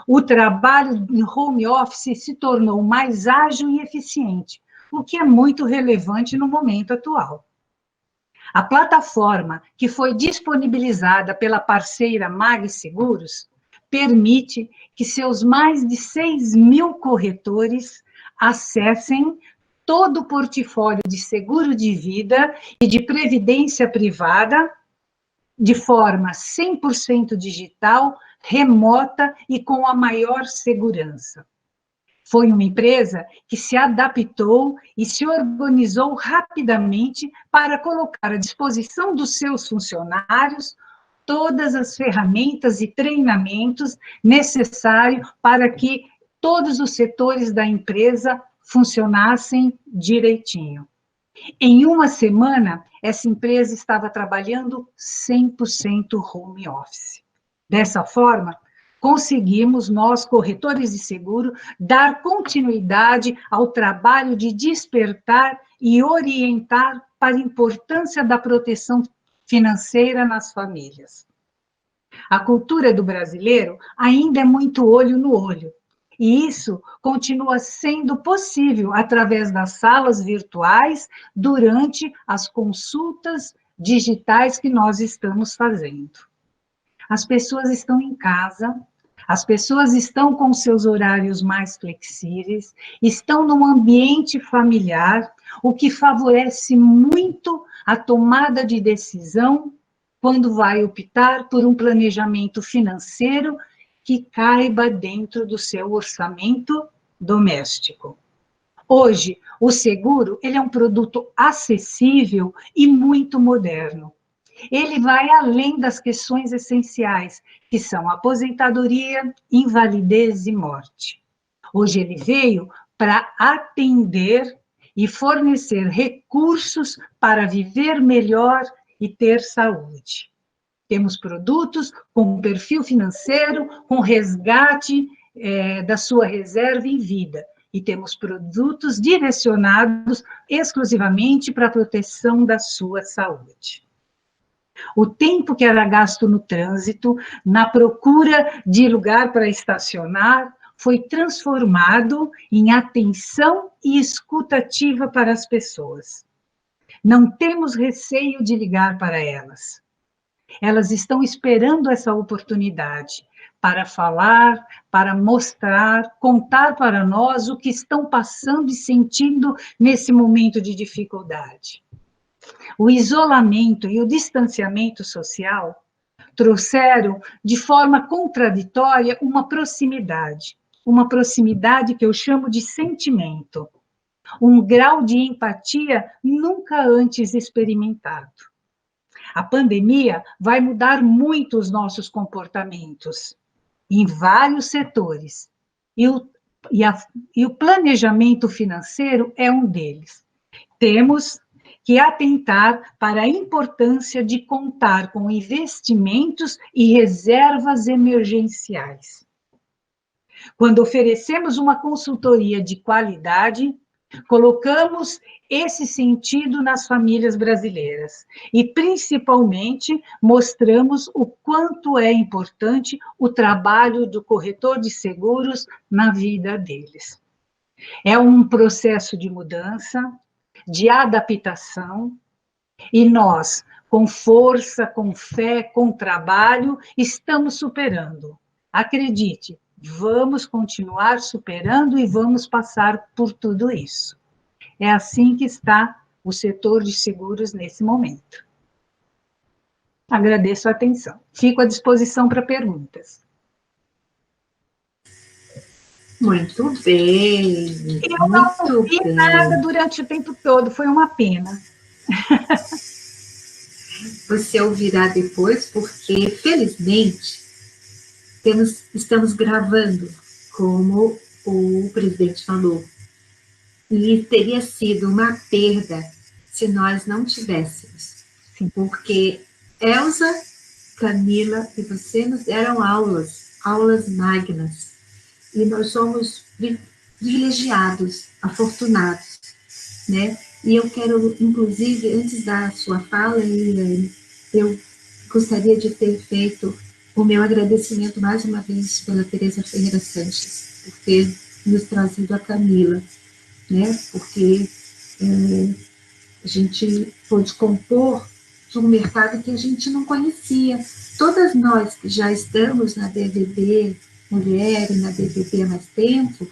Speaker 6: o trabalho em home office se tornou mais ágil e eficiente, o que é muito relevante no momento atual. A plataforma que foi disponibilizada pela parceira Mag Seguros permite que seus mais de 6 mil corretores acessem todo o portfólio de seguro de vida e de previdência privada de forma 100% digital, remota e com a maior segurança. Foi uma empresa que se adaptou e se organizou rapidamente para colocar à disposição dos seus funcionários todas as ferramentas e treinamentos necessários para que todos os setores da empresa funcionassem direitinho. Em uma semana, essa empresa estava trabalhando 100% home office. Dessa forma, conseguimos, nós, corretores de seguro, dar continuidade ao trabalho de despertar e orientar para a importância da proteção financeira nas famílias. A cultura do brasileiro ainda é muito olho no olho, e isso continua sendo possível através das salas virtuais durante as consultas digitais que nós estamos fazendo. As pessoas estão em casa, as pessoas estão com seus horários mais flexíveis, estão num ambiente familiar, o que favorece muito a tomada de decisão quando vai optar por um planejamento financeiro que caiba dentro do seu orçamento doméstico. Hoje, o seguro, ele é um produto acessível e muito moderno. Ele vai além das questões essenciais, que são aposentadoria, invalidez e morte. Hoje ele veio para atender e fornecer recursos para viver melhor e ter saúde. Temos produtos com perfil financeiro, com resgate da sua reserva em vida. E temos produtos direcionados exclusivamente para a proteção da sua saúde. O tempo que era gasto no trânsito, na procura de lugar para estacionar, foi transformado em atenção e escutativa para as pessoas. Não temos receio de ligar para elas. Elas estão esperando essa oportunidade para falar, para mostrar, contar para nós o que estão passando e sentindo nesse momento de dificuldade. O isolamento e o distanciamento social trouxeram, de forma contraditória, uma proximidade que eu chamo de sentimento, um grau de empatia nunca antes experimentado. A pandemia vai mudar muito os nossos comportamentos, em vários setores, e o planejamento financeiro é um deles. Temos que atentar para a importância de contar com investimentos e reservas emergenciais. Quando oferecemos uma consultoria de qualidade, colocamos esse sentido nas famílias brasileiras e, principalmente, mostramos o quanto é importante o trabalho do corretor de seguros na vida deles. É um processo de mudança, de adaptação, e nós, com força, com fé, com trabalho, estamos superando. Acredite, vamos continuar superando e vamos passar por tudo isso. É assim que está o setor de seguros nesse momento. Agradeço a atenção. Fico à disposição para perguntas.
Speaker 2: Muito bem.
Speaker 6: Eu não vi nada durante o tempo todo, foi uma pena.
Speaker 2: Você ouvirá depois, porque, felizmente, estamos gravando, como o presidente falou. E teria sido uma perda se nós não tivéssemos.
Speaker 6: Sim.
Speaker 2: Porque Elza, Camila e você nos deram aulas magnas. E nós somos privilegiados, afortunados, né? E eu quero, inclusive, antes da sua fala, Eliane, eu gostaria de ter feito o meu agradecimento mais uma vez pela Tereza Ferreira Sanches, por ter nos trazido a Camila, né? Porque a gente pôde compor de um mercado que a gente não conhecia. Todas nós que já estamos na DVB Mulher e na DVB há mais tempo,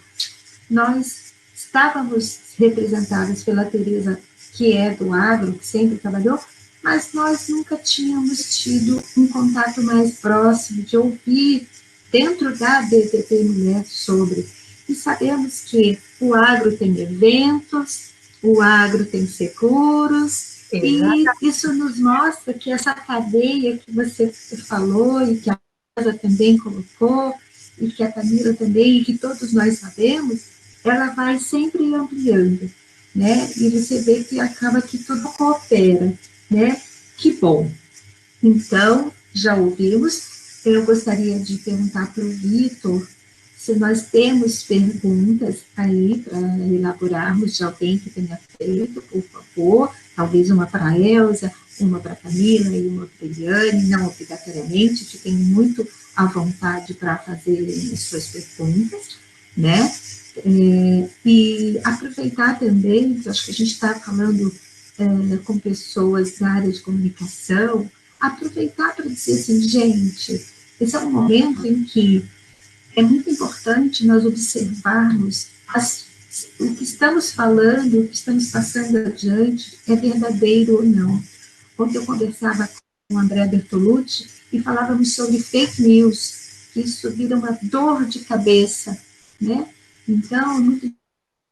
Speaker 2: nós estávamos representadas pela Tereza, que é do agro, que sempre trabalhou, mas nós nunca tínhamos tido um contato mais próximo de ouvir dentro da DVB Mulher sobre. E sabemos que o agro tem eventos, o agro tem seguros, e isso nos mostra que essa cadeia que você falou e que a Rosa também colocou, e que a Camila também, e que todos nós sabemos, ela vai sempre ampliando, né? E você vê que acaba que tudo coopera, né? Que bom. Então, já ouvimos. Eu gostaria de perguntar para o Vitor se nós temos perguntas aí para elaborarmos de alguém que tenha feito, por favor. Talvez uma para a Elza, uma para a Camila e uma para a Eliane, não obrigatoriamente, fiquem muito à vontade para fazer as suas perguntas, né? E aproveitar também, acho que a gente está falando com pessoas da área de comunicação, aproveitar para dizer assim, gente, esse é um momento em que é muito importante nós observarmos o que estamos falando, o que estamos passando adiante, é verdadeiro ou não. Ontem eu conversava com o André Bertolucci e falávamos sobre fake news, que isso vira uma dor de cabeça, né? Então, é muito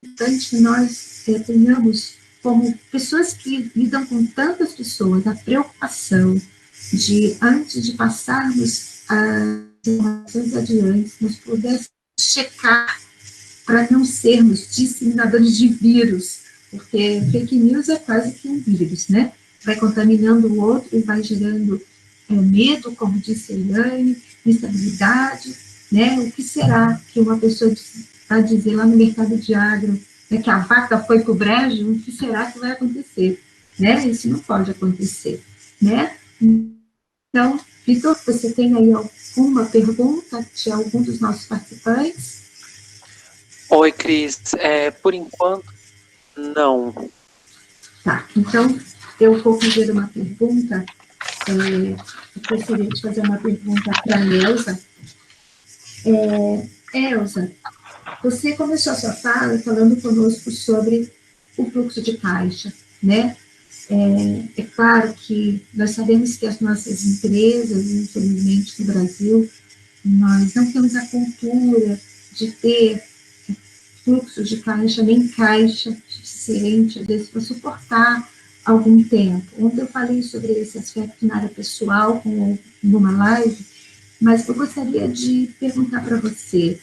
Speaker 2: importante que nós tenhamos, como pessoas que lidam com tantas pessoas, a preocupação de, antes de passarmos as informações adiante, nós pudéssemos checar para não sermos disseminadores de vírus, porque fake news é quase que um vírus, né? Vai contaminando o outro e vai gerando medo, como disse a Eliane, instabilidade, né? O que será que uma pessoa vai dizer lá no mercado de agro, né, que a vaca foi para o brejo? O que será que vai acontecer? Né? Isso não pode acontecer, né? Então, Vitor, você tem aí alguma pergunta de algum dos nossos participantes?
Speaker 7: Oi, Cris. Por enquanto, não.
Speaker 2: Tá, então eu vou fazer uma pergunta, eu gostaria de fazer uma pergunta para a Elza. Elza, você começou a sua fala falando conosco sobre o fluxo de caixa, né? É claro que nós sabemos que as nossas empresas, infelizmente, no Brasil, nós não temos a cultura de ter fluxo de caixa, nem caixa suficiente, às vezes, para suportar algum tempo. Ontem eu falei sobre esse aspecto na área pessoal, numa live, mas eu gostaria de perguntar para você,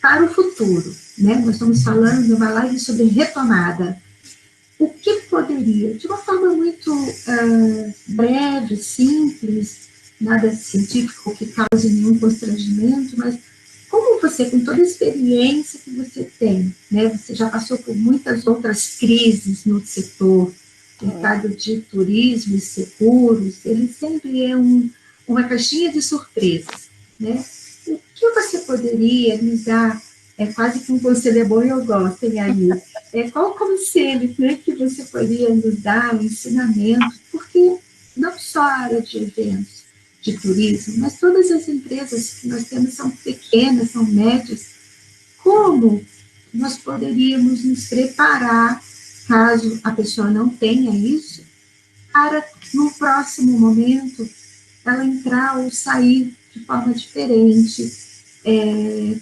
Speaker 2: para o futuro, né? Nós estamos falando numa live sobre retomada. O que poderia, de uma forma muito breve, simples, nada científico que cause nenhum constrangimento, mas como você, com toda a experiência que você tem, né, você já passou por muitas outras crises no setor, o mercado de turismo e seguros, ele sempre é uma caixinha de surpresas, né? O que você poderia nos dar, quase que um conselho é bom e eu gosto, hein, aí? Qual o conselho, né, que você poderia nos dar, um ensinamento, porque não só a área de eventos, de turismo, mas todas as empresas que nós temos são pequenas, são médias. Como nós poderíamos nos preparar, caso a pessoa não tenha isso, para, no próximo momento, ela entrar ou sair de forma diferente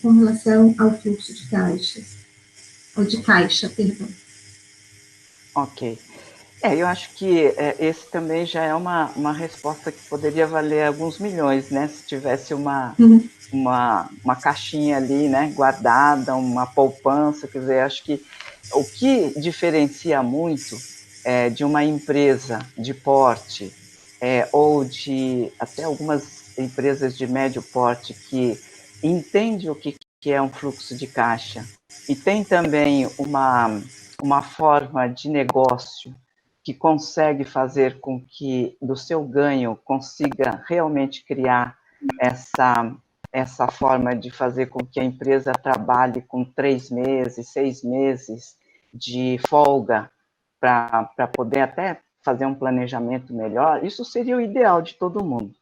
Speaker 2: com relação ao fluxo de caixas, ou de caixa, perdão.
Speaker 4: Ok. Eu acho que esse também já é uma resposta que poderia valer alguns milhões, né? Se tivesse uma caixinha ali, né, guardada, uma poupança, quer dizer, acho que o que diferencia muito de uma empresa de porte ou de até algumas empresas de médio porte que entende o que é um fluxo de caixa e tem também uma forma de negócio que consegue fazer com que do seu ganho consiga realmente criar essa forma de fazer com que a empresa trabalhe com 3 meses, 6 meses de folga para poder até fazer um planejamento melhor, isso seria o ideal de todo mundo.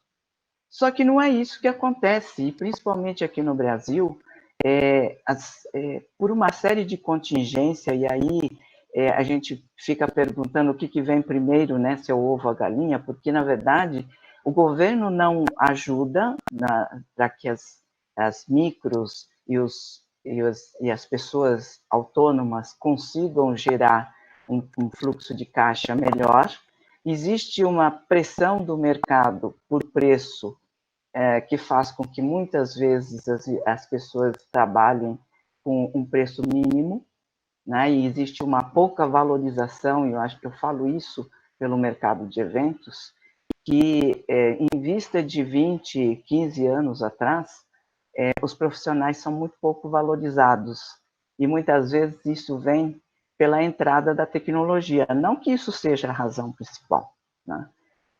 Speaker 4: Só que não é isso que acontece, e principalmente aqui no Brasil, por uma série de contingência, e aí a gente fica perguntando o que vem primeiro, né, se é o ovo ou a galinha, porque, na verdade, o governo não ajuda para que as micros e as pessoas autônomas consigam gerar um fluxo de caixa melhor. Existe uma pressão do mercado por preço que faz com que muitas vezes as pessoas trabalhem com um preço mínimo, né? E existe uma pouca valorização, e eu acho que eu falo isso pelo mercado de eventos, que em vista de 20, 15 anos atrás, os profissionais são muito pouco valorizados, e muitas vezes isso vem pela entrada da tecnologia, não que isso seja a razão principal, né?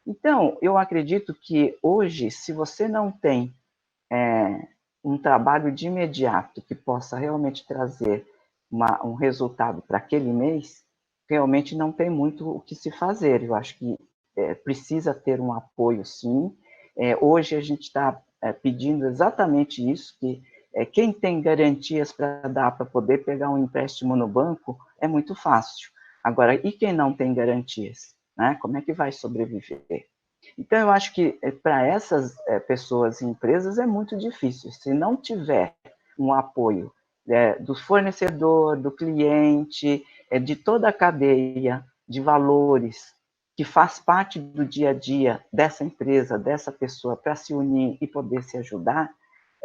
Speaker 4: Então, eu acredito que hoje, se você não tem um trabalho de imediato que possa realmente trazer um resultado para aquele mês, realmente não tem muito o que se fazer. Eu acho que precisa ter um apoio, sim. Hoje a gente está pedindo exatamente isso, que quem tem garantias para dar para poder pegar um empréstimo no banco é muito fácil. Agora, e quem não tem garantias? Né? Como é que vai sobreviver? Então, eu acho que para essas pessoas e empresas é muito difícil. Se não tiver um apoio do fornecedor, do cliente, de toda a cadeia de valores que faz parte do dia a dia dessa empresa, dessa pessoa, para se unir e poder se ajudar,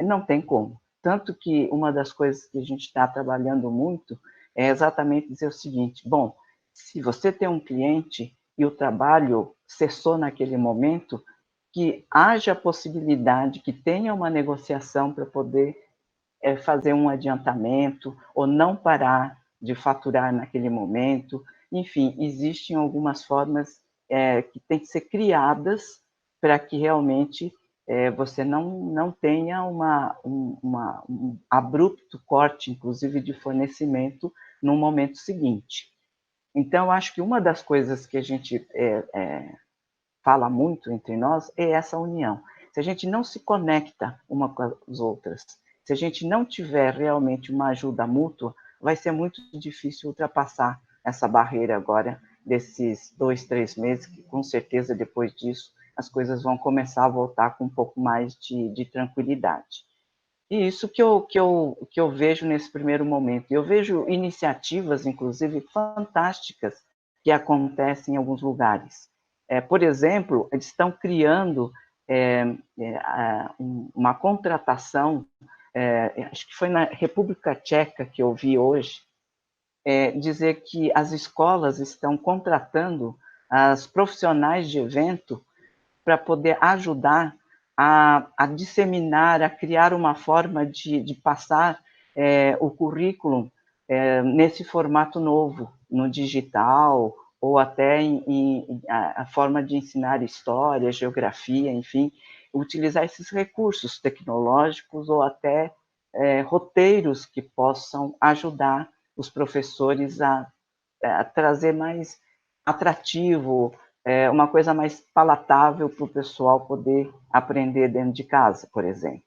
Speaker 4: não tem como. Tanto que uma das coisas que a gente está trabalhando muito é exatamente dizer o seguinte: bom, se você tem um cliente e o trabalho cessou naquele momento, que haja a possibilidade, que tenha uma negociação para poder fazer um adiantamento ou não parar de faturar naquele momento. Enfim, existem algumas formas que têm que ser criadas para que realmente você não tenha um abrupto corte, inclusive, de fornecimento no momento seguinte. Então, eu acho que uma das coisas que a gente fala muito entre nós é essa união. Se a gente não se conecta uma com as outras, se a gente não tiver realmente uma ajuda mútua, vai ser muito difícil ultrapassar essa barreira agora desses 2, 3 meses, que com certeza depois disso as coisas vão começar a voltar com um pouco mais de tranquilidade. E isso que eu vejo nesse primeiro momento. Eu vejo iniciativas, inclusive, fantásticas que acontecem em alguns lugares. Por exemplo, eles estão criando uma contratação, acho que foi na República Tcheca que eu vi hoje, dizer que as escolas estão contratando as profissionais de evento para poder ajudar a disseminar, a criar uma forma de passar o currículo nesse formato novo, no digital, ou até a forma de ensinar história, geografia, enfim, utilizar esses recursos tecnológicos ou até roteiros que possam ajudar os professores a trazer mais atrativo, uma coisa mais palatável para o pessoal poder aprender dentro de casa, por exemplo.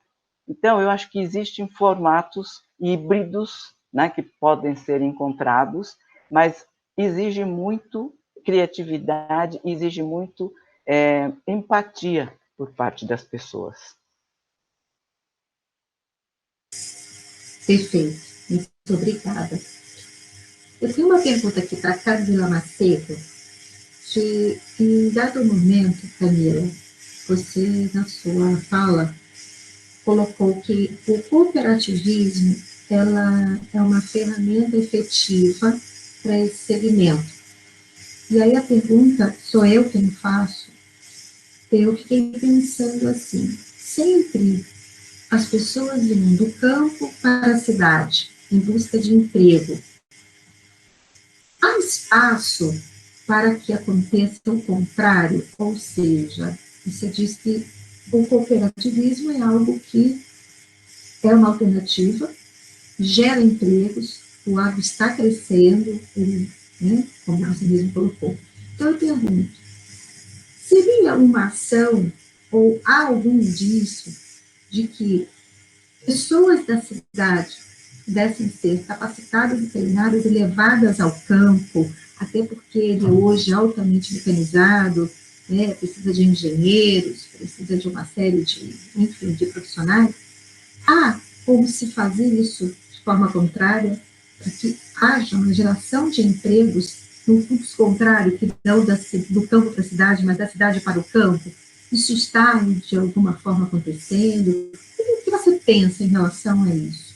Speaker 4: Então, eu acho que existem formatos híbridos, né, que podem ser encontrados, mas exige muito criatividade, exige muito empatia por parte das pessoas.
Speaker 2: Perfeito, muito obrigada. Eu tenho uma pergunta aqui para a Camila Macedo. Em dado momento, Camila, você, na sua fala, colocou que o cooperativismo ela é uma ferramenta efetiva para esse segmento. E aí a pergunta, sou eu quem faço, eu fiquei pensando assim, sempre as pessoas vêm do campo para a cidade, em busca de emprego. Há espaço para que aconteça o contrário, ou seja, você diz que o cooperativismo é algo que é uma alternativa, gera empregos, o agro está crescendo, né, como você mesmo colocou. Então, eu pergunto, seria uma ação, ou há algum indício de que pessoas da cidade pudessem ser capacitadas e treinadas e levadas ao campo, até porque ele hoje é altamente mecanizado, né, precisa de engenheiros, precisa de uma série de profissionais. Há como se fazer isso de forma contrária, para que haja uma geração de empregos no fluxo contrário, que não do campo para a cidade, mas da cidade para o campo? Isso está, de alguma forma, acontecendo? O que você pensa em relação a isso?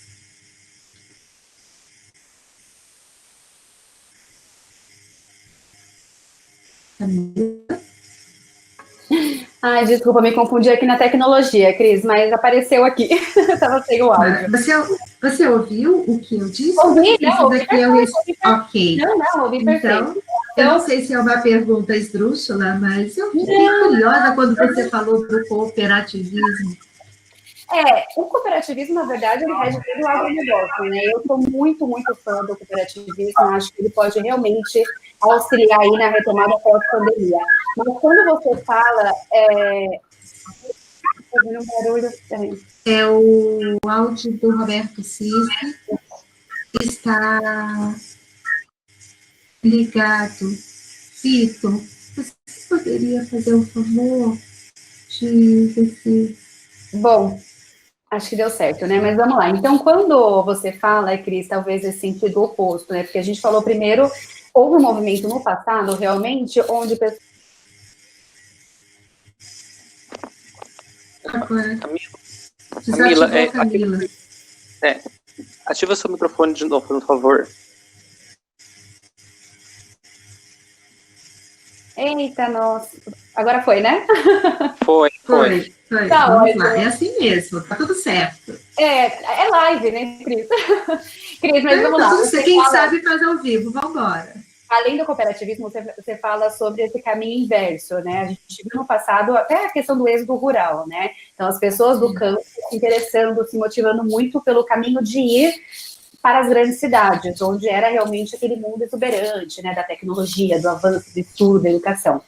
Speaker 5: Ai, desculpa, me confundi aqui na tecnologia, Cris, mas apareceu aqui. Estava sem o áudio.
Speaker 2: Você ouviu o que eu disse?
Speaker 5: Ouvi, não, ouvi perfeito.
Speaker 2: Ok.
Speaker 5: Não, ouvi perfeito.
Speaker 2: Então, eu não sei se é uma pergunta esdrúxula, mas eu fiquei curiosa quando você falou do cooperativismo.
Speaker 5: O cooperativismo, na verdade, ele rege todo o agronegócio, né? Eu sou muito, muito fã do cooperativismo, acho que ele pode realmente auxiliar aí na retomada pós-pandemia. Mas quando você fala... Estou ouvindo um barulho também.
Speaker 2: É o áudio do Roberto Cisne, está ligado. Fito, você poderia fazer um favor de...
Speaker 5: Bom, acho que deu certo, né? Mas vamos lá. Então, quando você fala, Cris, talvez nesse sentido oposto, né? Porque a gente falou primeiro, houve um movimento no passado, realmente, onde...
Speaker 7: Camila, ativa seu microfone de novo, por favor.
Speaker 5: Eita, nossa. Agora foi, né?
Speaker 2: Foi.
Speaker 5: Tá,
Speaker 2: vamos lá, é assim mesmo, tá tudo certo.
Speaker 5: É live, né, Cris? Cris, mas vamos lá.
Speaker 2: Quem sabe faz ao vivo, vamos embora.
Speaker 5: além do cooperativismo, você fala sobre esse caminho inverso, né? A gente viu no passado até a questão do êxodo rural, né? Então, as pessoas do campo se interessando, se motivando muito pelo caminho de ir para as grandes cidades, onde era realmente aquele mundo exuberante, né? Da tecnologia, do avanço, do estudo, da educação.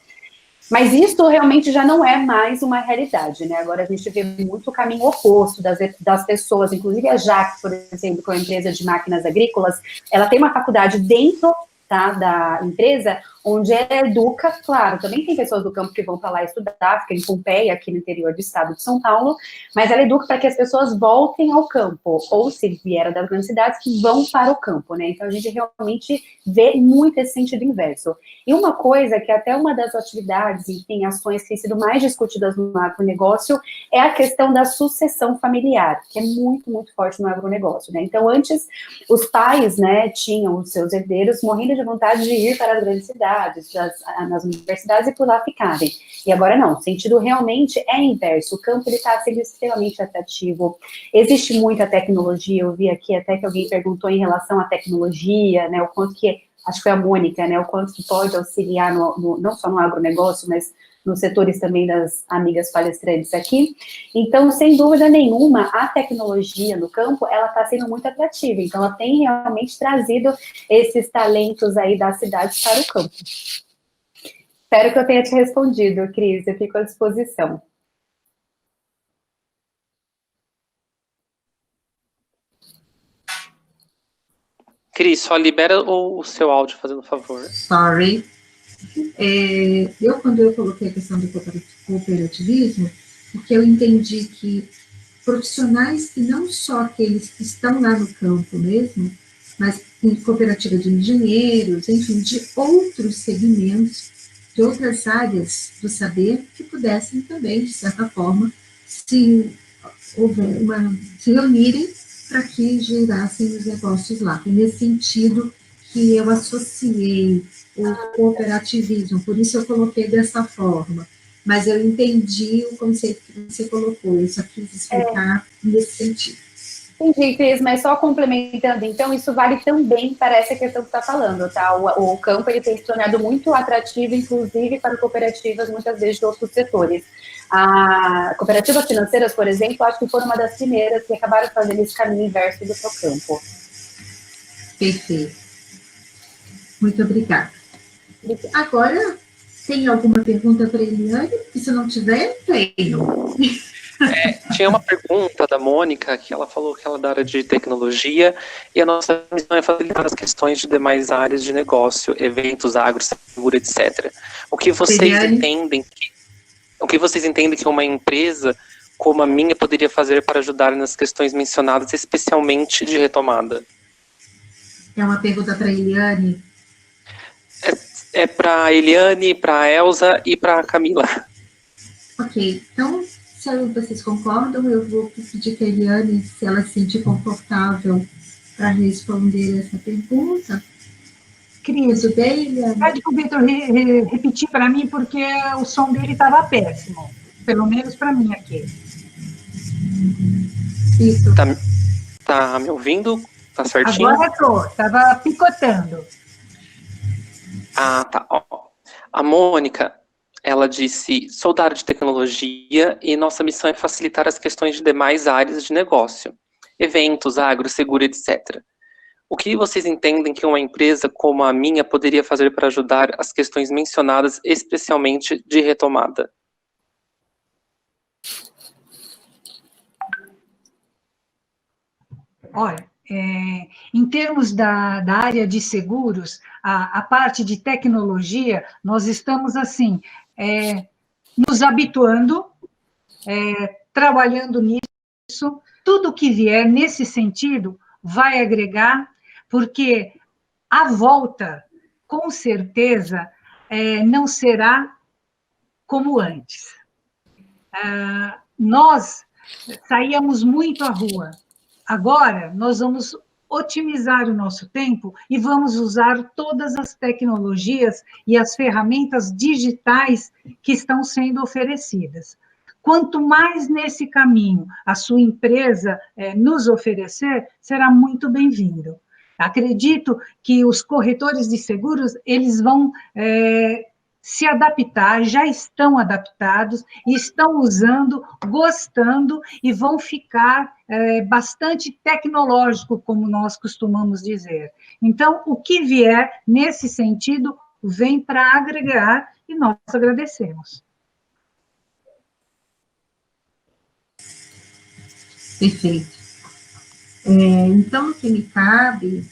Speaker 5: Mas isso realmente já não é mais uma realidade, né? Agora a gente vê muito o caminho oposto das pessoas, inclusive a Jax, por exemplo, que é uma empresa de máquinas agrícolas, ela tem uma faculdade dentro, tá, da empresa, onde ela educa, claro, também tem pessoas do campo que vão para lá estudar, fica em Pompeia, aqui no interior do estado de São Paulo, mas ela educa para que as pessoas voltem ao campo, ou se vieram das grandes cidades, que vão para o campo, né? Então a gente realmente vê muito esse sentido inverso. E uma coisa que até uma das atividades, enfim, ações que têm sido mais discutidas no agronegócio é a questão da sucessão familiar, que é muito, muito forte no agronegócio, né? Então antes, os pais, né, tinham os seus herdeiros morrendo de vontade de ir para as grandes cidades, nas universidades e por lá ficarem. E agora não, o sentido realmente é inverso. O campo está sendo extremamente atrativo. Existe muita tecnologia, eu vi aqui até que alguém perguntou em relação à tecnologia, né, o quanto que, acho que foi a Mônica, né, o quanto que pode auxiliar, não só no agronegócio, mas nos setores também das amigas palestrantes aqui. Então, sem dúvida nenhuma, a tecnologia no campo, ela está sendo muito atrativa. Então, ela tem realmente trazido esses talentos aí das cidades para o campo. Espero que eu tenha te respondido, Cris. Eu fico à disposição.
Speaker 7: Cris, só libera o seu áudio, fazendo favor.
Speaker 2: Sorry. Quando eu coloquei a questão do cooperativismo, porque eu entendi que profissionais que não só aqueles que estão lá no campo mesmo, mas em cooperativa de engenheiros, enfim, de outros segmentos, de outras áreas do saber, que pudessem também, de certa forma, se reunirem para que gerassem os negócios lá. E nesse sentido que eu associei o cooperativismo, por isso eu coloquei dessa forma. Mas eu entendi o conceito que você colocou, eu só quis explicar nesse sentido.
Speaker 5: Entendi, Cris, mas só complementando, então, isso vale também para essa questão que você está falando, tá? O campo, ele tem se tornado muito atrativo, inclusive para cooperativas, muitas vezes, de outros setores. A cooperativas financeiras, por exemplo, acho que foram uma das primeiras que acabaram fazendo esse caminho inverso do seu campo.
Speaker 2: Perfeito. Muito obrigada. Agora, tem alguma pergunta para a Eliane? E se não tiver, tenho.
Speaker 7: Tinha uma pergunta da Mônica, que ela falou que ela é da área de tecnologia, e a nossa missão é facilitar as questões de demais áreas de negócio, eventos, agro, seguro, etc. O que vocês entendem que uma empresa como a minha poderia fazer para ajudar nas questões mencionadas, especialmente de retomada?
Speaker 2: É uma pergunta para a Eliane?
Speaker 7: É para a Eliane, para a Elza e para a Camila.
Speaker 2: Ok, então, se vocês concordam, eu vou pedir para a Eliane, se ela se sentir confortável para responder essa pergunta.
Speaker 6: Cris,
Speaker 2: tudo bem, Eliane?
Speaker 6: pede para o Vitor repetir para mim, porque o som dele estava péssimo, pelo menos para mim aqui.
Speaker 2: Vitor.
Speaker 7: Tá me ouvindo? Tá certinho?
Speaker 6: Agora estava picotando.
Speaker 7: Ah, tá. Ó. A Mônica, ela disse, sou da área de tecnologia e nossa missão é facilitar as questões de demais áreas de negócio, eventos, agro, seguro, etc. O que vocês entendem que uma empresa como a minha poderia fazer para ajudar as questões mencionadas, especialmente de retomada?
Speaker 6: Olha, em termos da área de seguros, a parte de tecnologia, nós estamos, assim, nos habituando, trabalhando nisso, tudo que vier nesse sentido vai agregar, porque a volta, com certeza, não será como antes. Nós saíamos muito à rua. Agora, nós vamos otimizar o nosso tempo e vamos usar todas as tecnologias e as ferramentas digitais que estão sendo oferecidas. Quanto mais nesse caminho a sua empresa nos oferecer, será muito bem-vindo. Acredito que os corretores de seguros, eles vão se adaptar, já estão adaptados, estão usando, gostando e vão ficar bastante tecnológico, como nós costumamos dizer. Então, o que vier nesse sentido vem para agregar e nós agradecemos.
Speaker 2: Perfeito. Então, o que me cabe,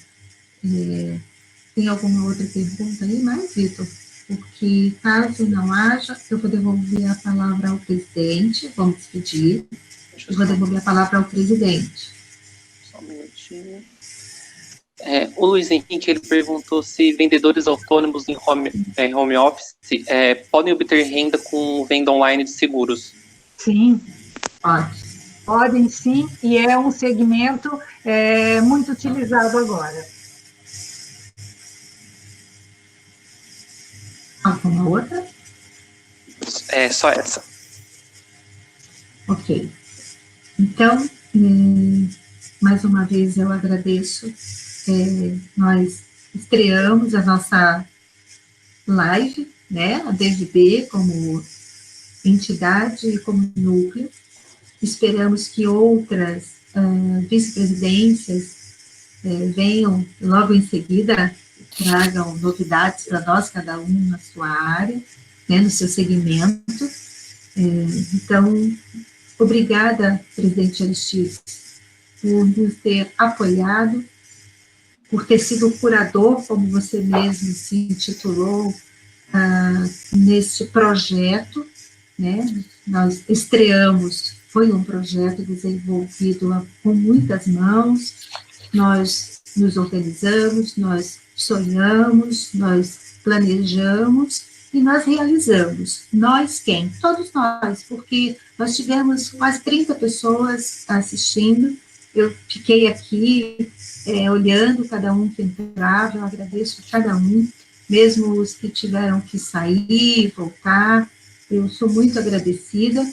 Speaker 2: tem alguma outra pergunta aí mais, Vitor? Porque, caso não haja, eu vou devolver a palavra ao presidente, vamos despedir, eu vou devolver a palavra ao presidente.
Speaker 7: Só um minutinho. O Luiz Henrique, ele perguntou se vendedores autônomos em home office podem obter renda com venda online de seguros.
Speaker 6: Sim.
Speaker 2: Pode.
Speaker 6: Podem sim, e é um segmento muito utilizado agora.
Speaker 2: Alguma outra?
Speaker 7: Só essa.
Speaker 2: Ok. Então, mais uma vez eu agradeço. Nós estreamos a nossa live, né? A DVB como entidade e como núcleo. Esperamos que outras vice-presidências venham logo em seguida, tragam novidades para nós, cada um na sua área, né, no seu segmento. Então, obrigada, presidente Aristides, por nos ter apoiado, por ter sido o curador, como você mesmo se intitulou, neste projeto, né? Nós estreamos, foi um projeto desenvolvido com muitas mãos, nós nos organizamos, nós sonhamos, nós planejamos e nós realizamos. Nós quem? Todos nós, porque nós tivemos quase 30 pessoas assistindo, eu fiquei aqui olhando cada um que entrava, eu agradeço a cada um, mesmo os que tiveram que sair, voltar, eu sou muito agradecida.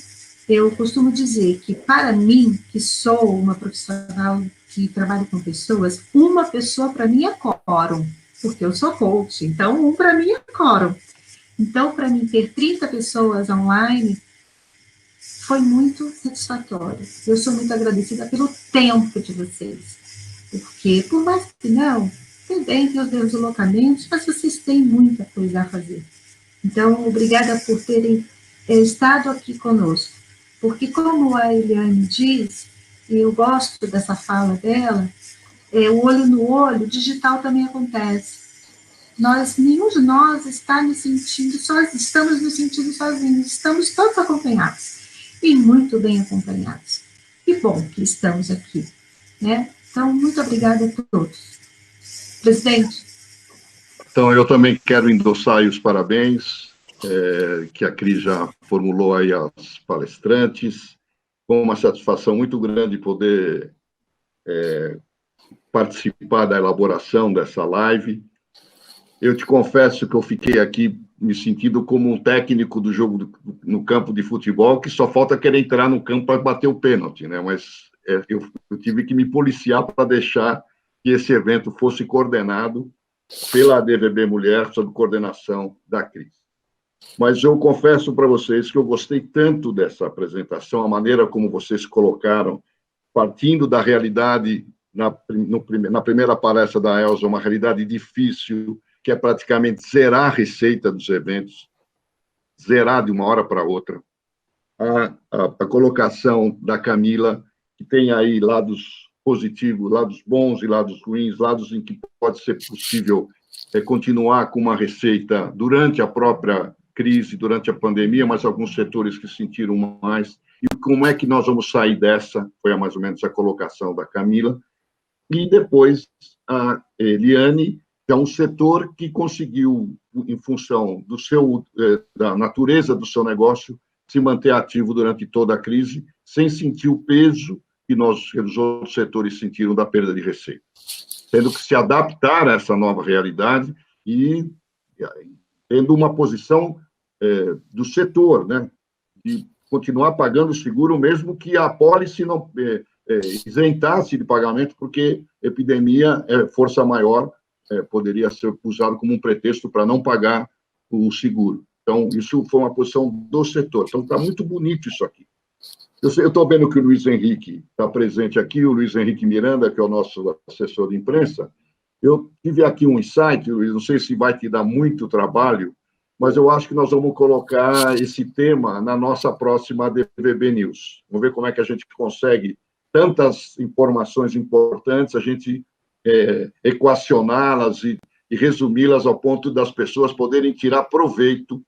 Speaker 2: Eu costumo dizer que, para mim, que sou uma profissional que trabalha com pessoas, uma pessoa para mim é quórum, porque eu sou coach, então um para mim é quórum. Então, para mim, ter 30 pessoas online foi muito satisfatório. Eu sou muito agradecida pelo tempo de vocês, porque, por mais que não, também tem os deslocamentos, mas vocês têm muita coisa a fazer. Então, obrigada por terem estado aqui conosco, porque, como a Eliane diz, e eu gosto dessa fala dela, o olho no olho, digital também acontece. Nenhum de nós está nos sentindo sozinhos, estamos todos acompanhados, e muito bem acompanhados. Que bom que estamos aqui, né? Então, muito obrigada a todos. Presidente.
Speaker 1: Então, eu também quero endossar aí os parabéns, que a Cris já formulou aí aos palestrantes, com uma satisfação muito grande poder participar da elaboração dessa live. Eu te confesso que eu fiquei aqui me sentindo como um técnico do jogo no campo de futebol, que só falta querer entrar no campo para bater o pênalti, né? Mas eu tive que me policiar para deixar que esse evento fosse coordenado pela DVB Mulher, sob coordenação da Cris. Mas eu confesso para vocês que eu gostei tanto dessa apresentação, a maneira como vocês colocaram, partindo da realidade, na primeira palestra da Elza, uma realidade difícil, que é praticamente zerar a receita dos eventos, zerar de uma hora para outra. A colocação da Camila, que tem aí lados positivos, lados bons e lados ruins, lados em que pode ser possível continuar com uma receita durante a própria crise, durante a pandemia, mas alguns setores que sentiram mais. E como é que nós vamos sair dessa? Foi mais ou menos a colocação da Camila. E depois a Eliane, que é um setor que conseguiu, em função da natureza do seu negócio, se manter ativo durante toda a crise, sem sentir o peso que os outros setores sentiram da perda de receita. Tendo que se adaptar a essa nova realidade e tendo uma posição do setor, né, de continuar pagando o seguro, mesmo que a apólice isentasse de pagamento, porque epidemia é força maior, poderia ser usado como um pretexto para não pagar o seguro. Então, isso foi uma posição do setor. Então, está muito bonito isso aqui. Eu estou vendo que o Luiz Henrique está presente aqui, o Luiz Henrique Miranda, que é o nosso assessor de imprensa. Eu tive aqui um insight, Luiz, não sei se vai te dar muito trabalho, mas eu acho que nós vamos colocar esse tema na nossa próxima DVB News. Vamos ver como é que a gente consegue tantas informações importantes, a gente equacioná-las e resumi-las ao ponto das pessoas poderem tirar proveito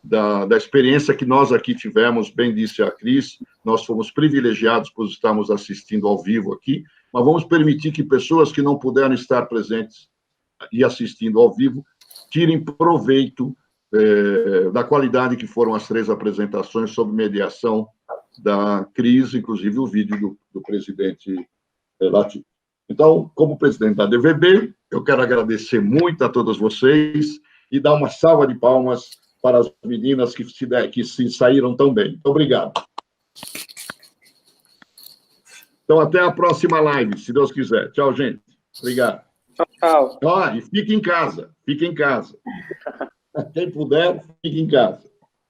Speaker 1: da experiência que nós aqui tivemos, bem disse a Cris, nós fomos privilegiados por estarmos assistindo ao vivo aqui, mas vamos permitir que pessoas que não puderam estar presentes e assistindo ao vivo tirem proveito da qualidade que foram as 3 apresentações sobre mediação da crise, inclusive o vídeo do presidente Latino. Então, como presidente da DVB, eu quero agradecer muito a todos vocês e dar uma salva de palmas para as meninas que se saíram tão bem. Muito obrigado. Então, até a próxima live, se Deus quiser. Tchau, gente. Obrigado.
Speaker 7: Tchau, tchau.
Speaker 1: E fique em casa. Fique em casa. Quem puder, fique em casa.